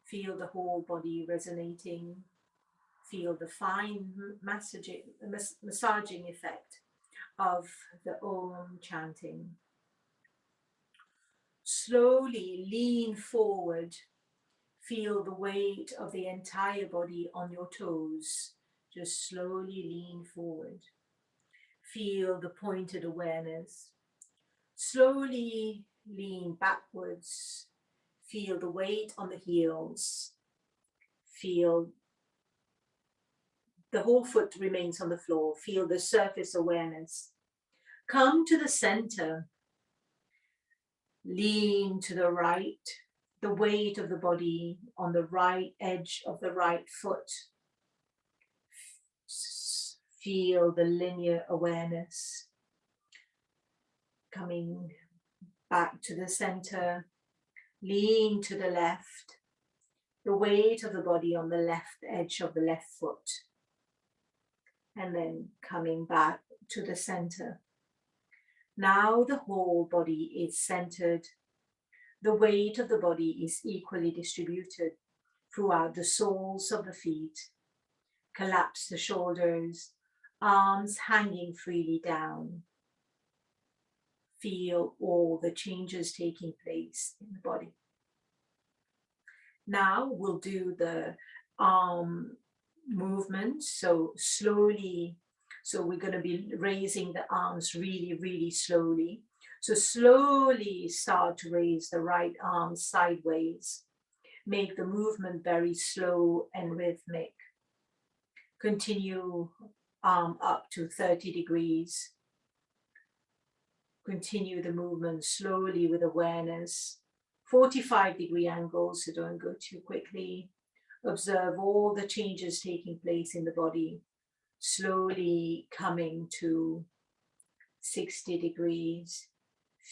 Feel the whole body resonating. Feel the fine massaging effect of the Om chanting. Slowly lean forward. Feel the weight of the entire body on your toes. Just slowly lean forward. Feel the pointed awareness. Slowly lean backwards. Feel the weight on the heels. Feel the whole foot remains on the floor. Feel the surface awareness. Come to the center. Lean to the right. The weight of the body on the right edge of the right foot. Feel the linear awareness. Coming back to the center. Lean to the left. The weight of the body on the left edge of the left foot. And then coming back to the center. Now the whole body is centered. The weight of the body is equally distributed throughout the soles of the feet. Collapse the shoulders, arms hanging freely down. Feel all the changes taking place in the body. Now we'll do the arm movement. So slowly, so we're going to be raising the arms really, really slowly. So slowly start to raise the right arm sideways. Make the movement very slow and rhythmic. Continue arm up to 30 degrees. Continue the movement slowly with awareness. 45-degree angles, so don't go too quickly. Observe all the changes taking place in the body. Slowly coming to 60 degrees.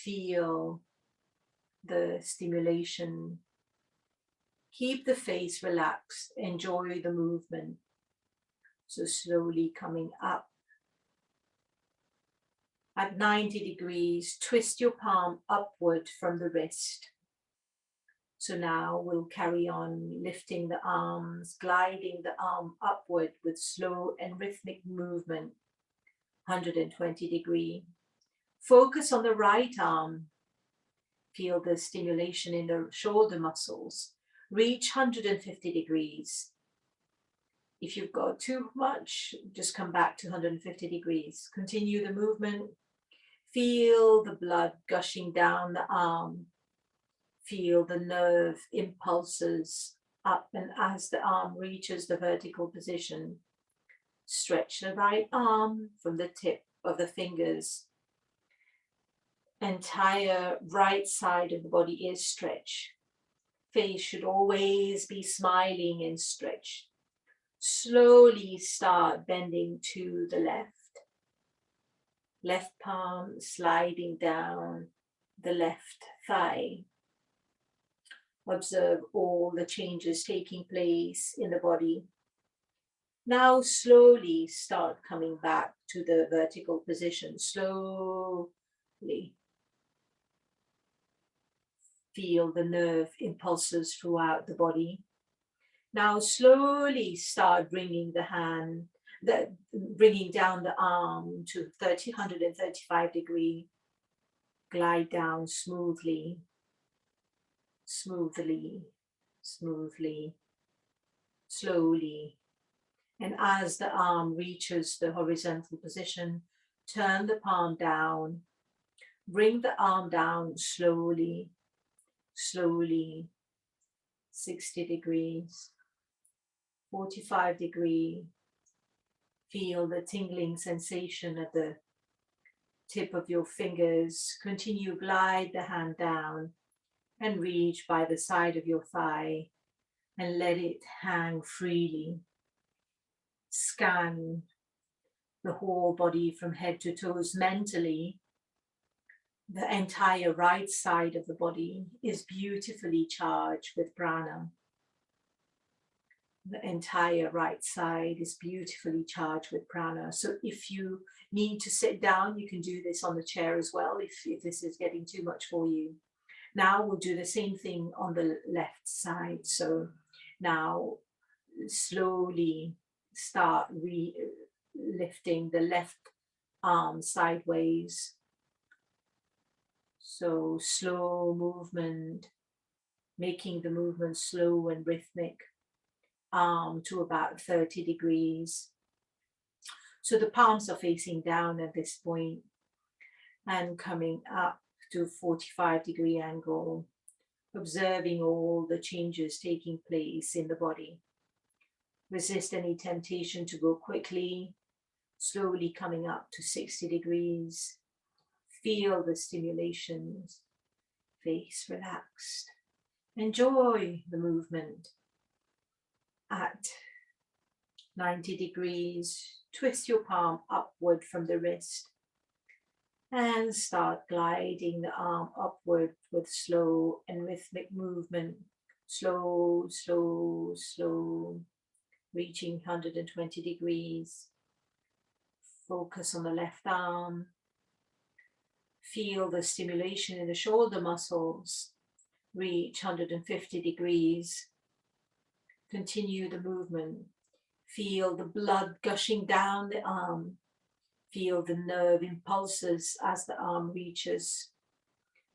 Feel the stimulation. Keep the face relaxed. Enjoy the movement. So slowly coming up. At 90 degrees, twist your palm upward from the wrist. So now we'll carry on lifting the arms, gliding the arm upward with slow and rhythmic movement, 120 degree. Focus on the right arm. Feel the stimulation in the shoulder muscles. Reach 150 degrees. If you've got too much, just come back to 150 degrees. Continue the movement. Feel the blood gushing down the arm. Feel the nerve impulses up, and as the arm reaches the vertical position, stretch the right arm from the tip of the fingers. Entire right side of the body is stretched. Face should always be smiling and stretched. Slowly start bending to the left. Left palm sliding down the left thigh. Observe all the changes taking place in the body. Now slowly start coming back to the vertical position. Slowly. Feel the nerve impulses throughout the body. Now slowly start bringing the hand, bringing down the arm to 135 degree. Glide down smoothly, smoothly, smoothly, slowly. And as the arm reaches the horizontal position, turn the palm down. Bring the arm down slowly, slowly. 60 degrees, 45 degree. Feel the tingling sensation at the tip of your fingers. Continue, glide the hand down and reach by the side of your thigh and let it hang freely. Scan the whole body from head to toes mentally. The entire right side of the body is beautifully charged with prana. The entire right side is beautifully charged with prana. So if you need to sit down, you can do this on the chair as well if this is getting too much for you. Now we'll do the same thing on the left side. So now slowly start lifting the left arm sideways. So slow movement, making the movement slow and rhythmic. Arm to about 30 degrees. So the palms are facing down at this point and coming up to 45 degree angle, observing all the changes taking place in the body. Resist any temptation to go quickly, slowly coming up to 60 degrees. Feel the stimulations, face relaxed. Enjoy the movement. At 90 degrees, twist your palm upward from the wrist and start gliding the arm upward with slow and rhythmic movement. Slow, slow, slow, reaching 120 degrees. Focus on the left arm. Feel the stimulation in the shoulder muscles. Reach 150 degrees. Continue the movement. Feel the blood gushing down the arm. Feel the nerve impulses as the arm reaches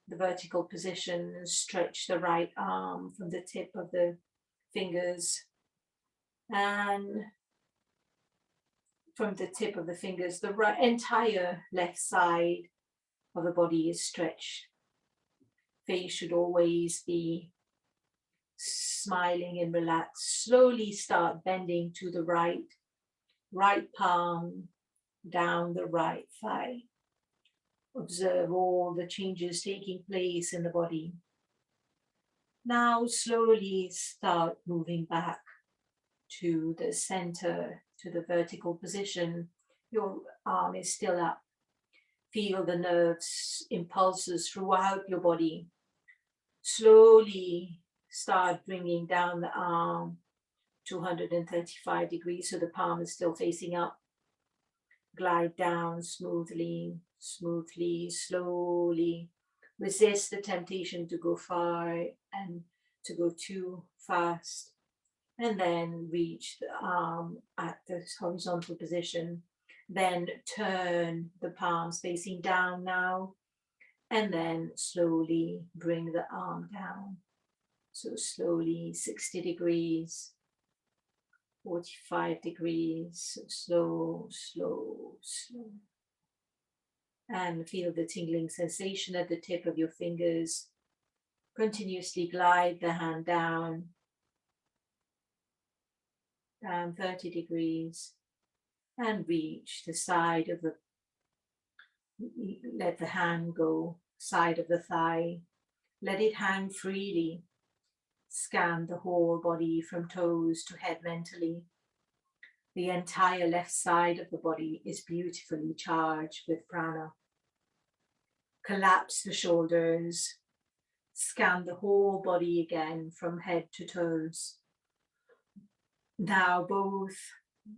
the vertical position. Stretch the right arm from the tip of the fingers. And from the tip of the fingers, the entire left side of the body is stretched. Face should always be smiling and relaxed. Slowly start bending to the right. Right palm down the right thigh. Observe all the changes taking place in the body. Now slowly start moving back to the center, to the vertical position. Your arm is still up. Feel the nerves, impulses throughout your body. Slowly start bringing down the arm 235 degrees, so the palm is still facing up. Glide down smoothly, smoothly, slowly. Resist the temptation to go far and to go too fast. And then reach the arm at the horizontal position. Then turn the palms facing down now. And then slowly bring the arm down. So slowly 60 degrees, 45 degrees, slow, slow, slow. And feel the tingling sensation at the tip of your fingers. Continuously glide the hand down 30 degrees, and reach the side of the, let the hand go, side of the thigh. Let it hang freely. Scan the whole body from toes to head mentally. The entire left side of the body is beautifully charged with prana. Collapse the shoulders. Scan the whole body again from head to toes. Now both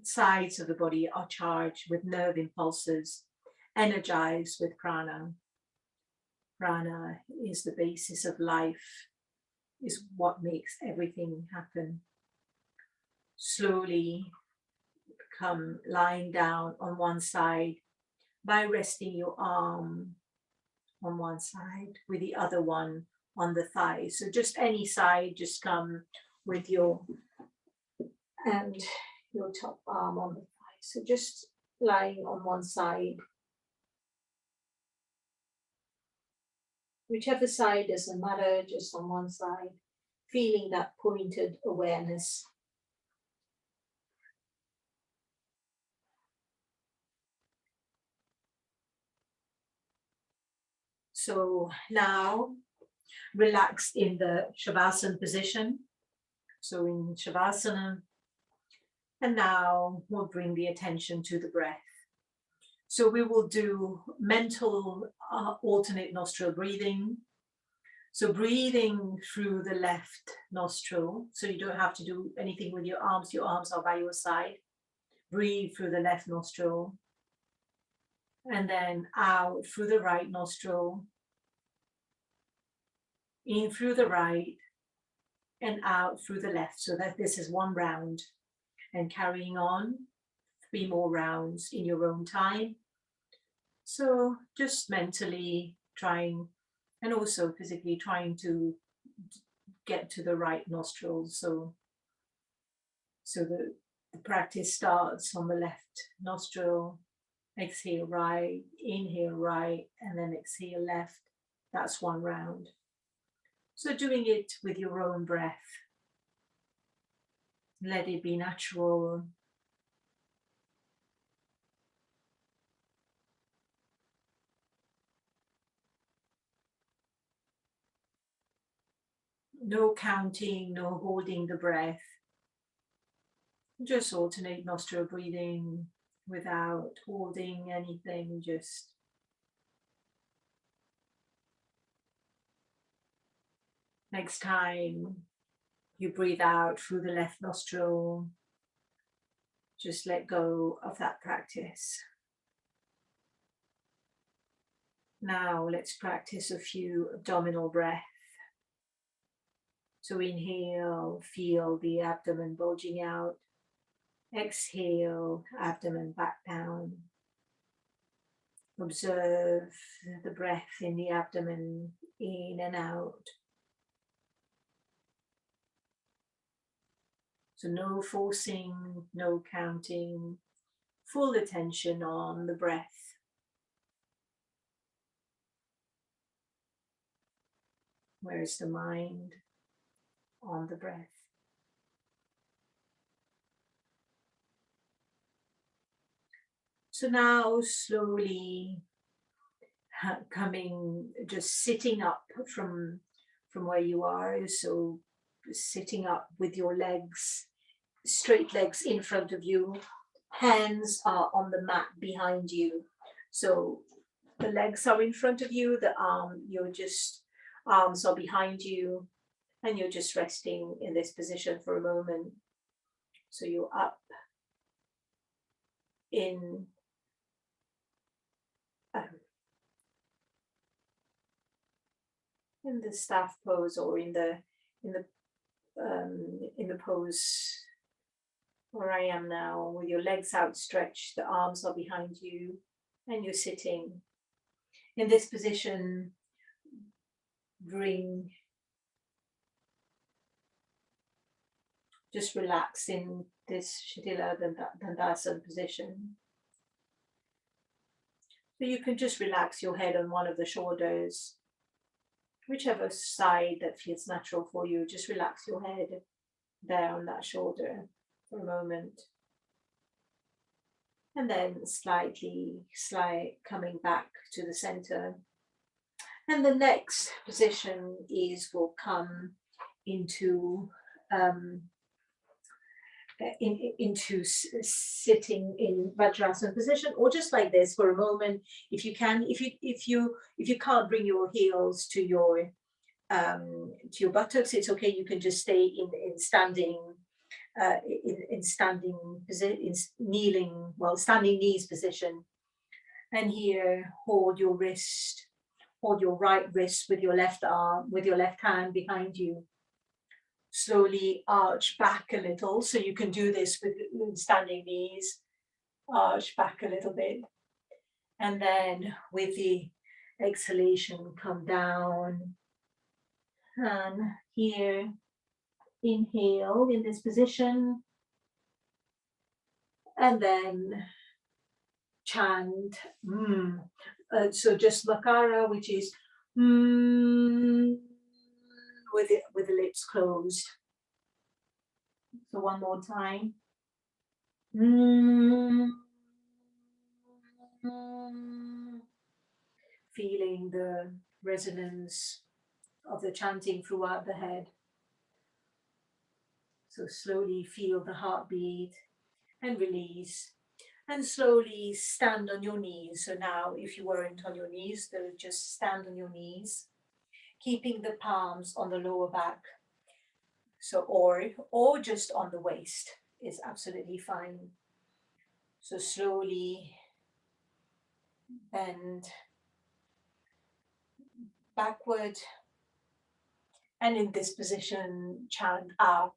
sides of the body are charged with nerve impulses, energized with prana. Prana is the basis of life, is what makes everything happen. Slowly come lying down on one side by resting your arm on one side with the other one on the thigh. So just any side, just come with your and your top arm on the thigh. So just lying on one side. Whichever side, doesn't matter, just on one side. Feeling that pointed awareness. So now relax in the Shavasana position. So in Shavasana, and now we'll bring the attention to the breath. So we will do mental alternate nostril breathing. So breathing through the left nostril. So you don't have to do anything with your arms are by your side. Breathe through the left nostril. And then out through the right nostril. In through the right and out through the left. So that this is one round. And carrying on 3 more rounds in your own time. So just mentally trying and also physically trying to get to the right nostrils. So the practice starts on the left nostril, exhale right, inhale right, and then exhale left. That's one round. So doing it with your own breath. Let it be natural. No counting, no holding the breath. Just alternate nostril breathing without holding anything, just next time you breathe out through the left nostril, just let go of that practice. Now let's practice a few abdominal breaths. So inhale, feel the abdomen bulging out. Exhale, abdomen back down. Observe the breath in the abdomen, in and out. So no forcing, no counting, full attention on the breath. Where is the mind? On the breath. So now slowly coming, just sitting up from where you are. So sitting up with your legs, straight legs in front of you. Hands are on the mat behind you. So the legs are in front of you, arms are behind you, and you're just resting in this position for a moment. So you're up in the staff pose, or in the pose where I am now, with your legs outstretched, the arms are behind you, and you're sitting. In this position, just relax in this Shitila Dandasana position. So you can just relax your head on one of the shoulders, whichever side that feels natural for you. Just relax your head there on that shoulder for a moment. And then slightly coming back to the center. And the next position will come into sitting in Vajrasana position, or just like this for a moment, if you can. If you can't bring your heels to your buttocks, it's okay. You can just stay in standing, standing knees position. And here, hold your right wrist with your left arm, with your left hand behind you. Slowly arch back a little, so you can do this with standing knees. Arch back a little bit, and then with the exhalation, come down. And here, inhale in this position, and then chant. So just Makara, which is with the lips closed. So one more time. Feeling the resonance of the chanting throughout the head. So slowly feel the heartbeat and release. And slowly stand on your knees. So now, if you weren't on your knees, just stand on your knees, keeping the palms on the lower back. So, or just on the waist is absolutely fine. So slowly bend backward, and in this position, chant Ah.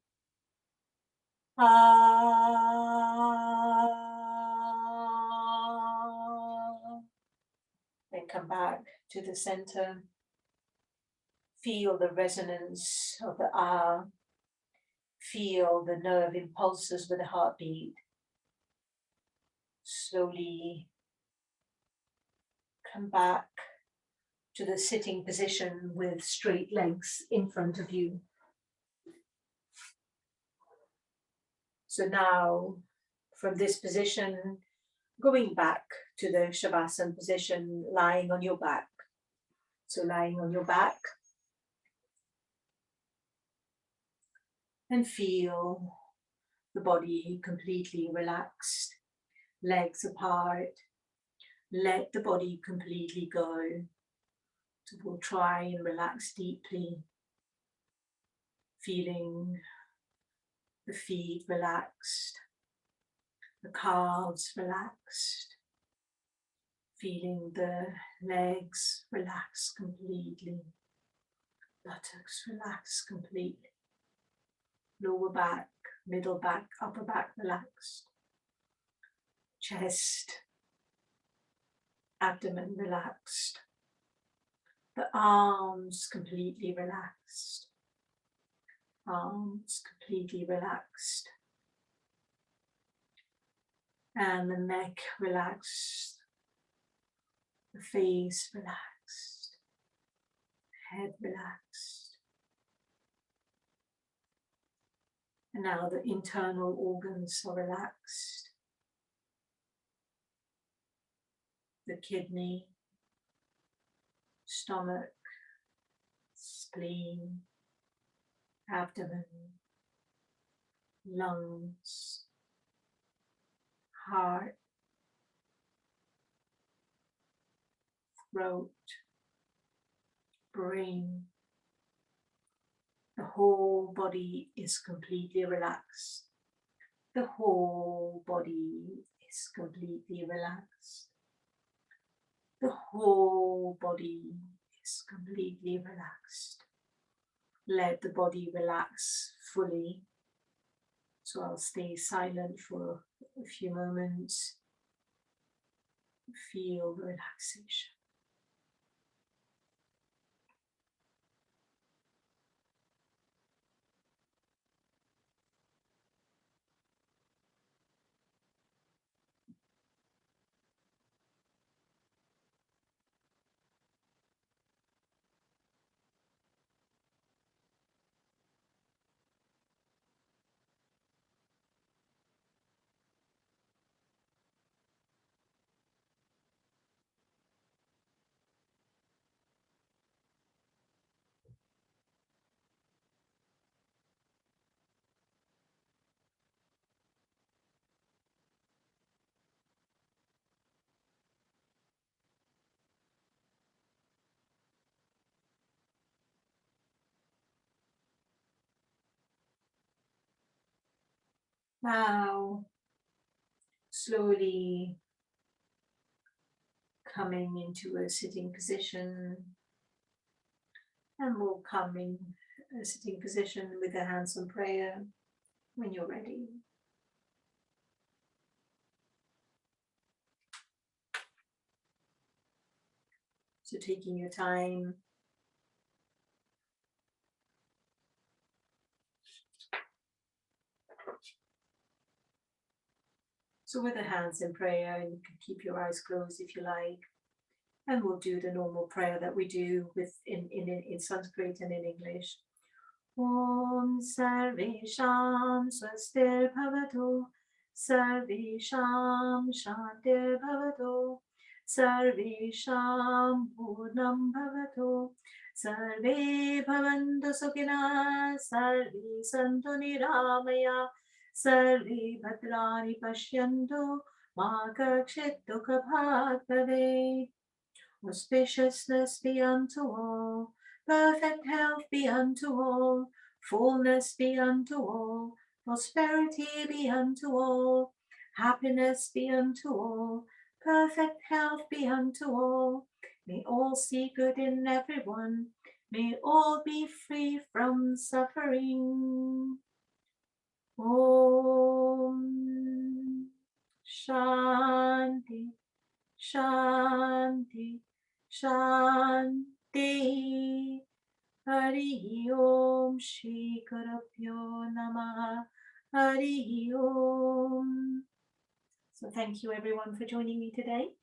Then come back to the center. Feel the resonance of the Ah. Feel the nerve impulses with the heartbeat. Slowly come back to the sitting position with straight legs in front of you. So now, from this position, going back to the Shavasana position, lying on your back. So lying on your back, and feel the body completely relaxed, legs apart. Let the body completely go. So we'll try and relax deeply, feeling the feet relaxed, the calves relaxed, feeling the legs relax completely, buttocks relax completely, lower back, middle back, upper back relaxed, chest, abdomen relaxed, the arms completely relaxed, arms completely relaxed, and the neck relaxed, the face relaxed, head relaxed. And now the internal organs are relaxed. The kidney, stomach, spleen, abdomen, lungs, heart, throat, brain. The whole body is completely relaxed. The whole body is completely relaxed. The whole body is completely relaxed. Let the body relax fully. So I'll stay silent for a few moments. Feel the relaxation. Now, slowly coming into a sitting position, and we'll come in a sitting position with the hands on prayer when you're ready. So taking your time. So with the hands in prayer, and you can keep your eyes closed if you like. And we'll do the normal prayer that we do with in Sanskrit and in English. Om Sarvesham Swastir Bhavatu Sarvesham Shantir Bhavatu Sarvesham Purnam Bhavatu Sarve Bhavantu Sukhina Sarve Santu Niramaya Sarve Bhadrani Pashyantu Ma Kakshit Dukha Bhat Bhavet. Auspiciousness be unto all, perfect health be unto all, fullness be unto all, prosperity be unto all, happiness be unto all, perfect health be unto all. May all see good in everyone, may all be free from suffering. Om Shanti Shanti Shanti. Hari Om Shri Gurubhyo Namaha. Hari Om. So thank you everyone for joining me today.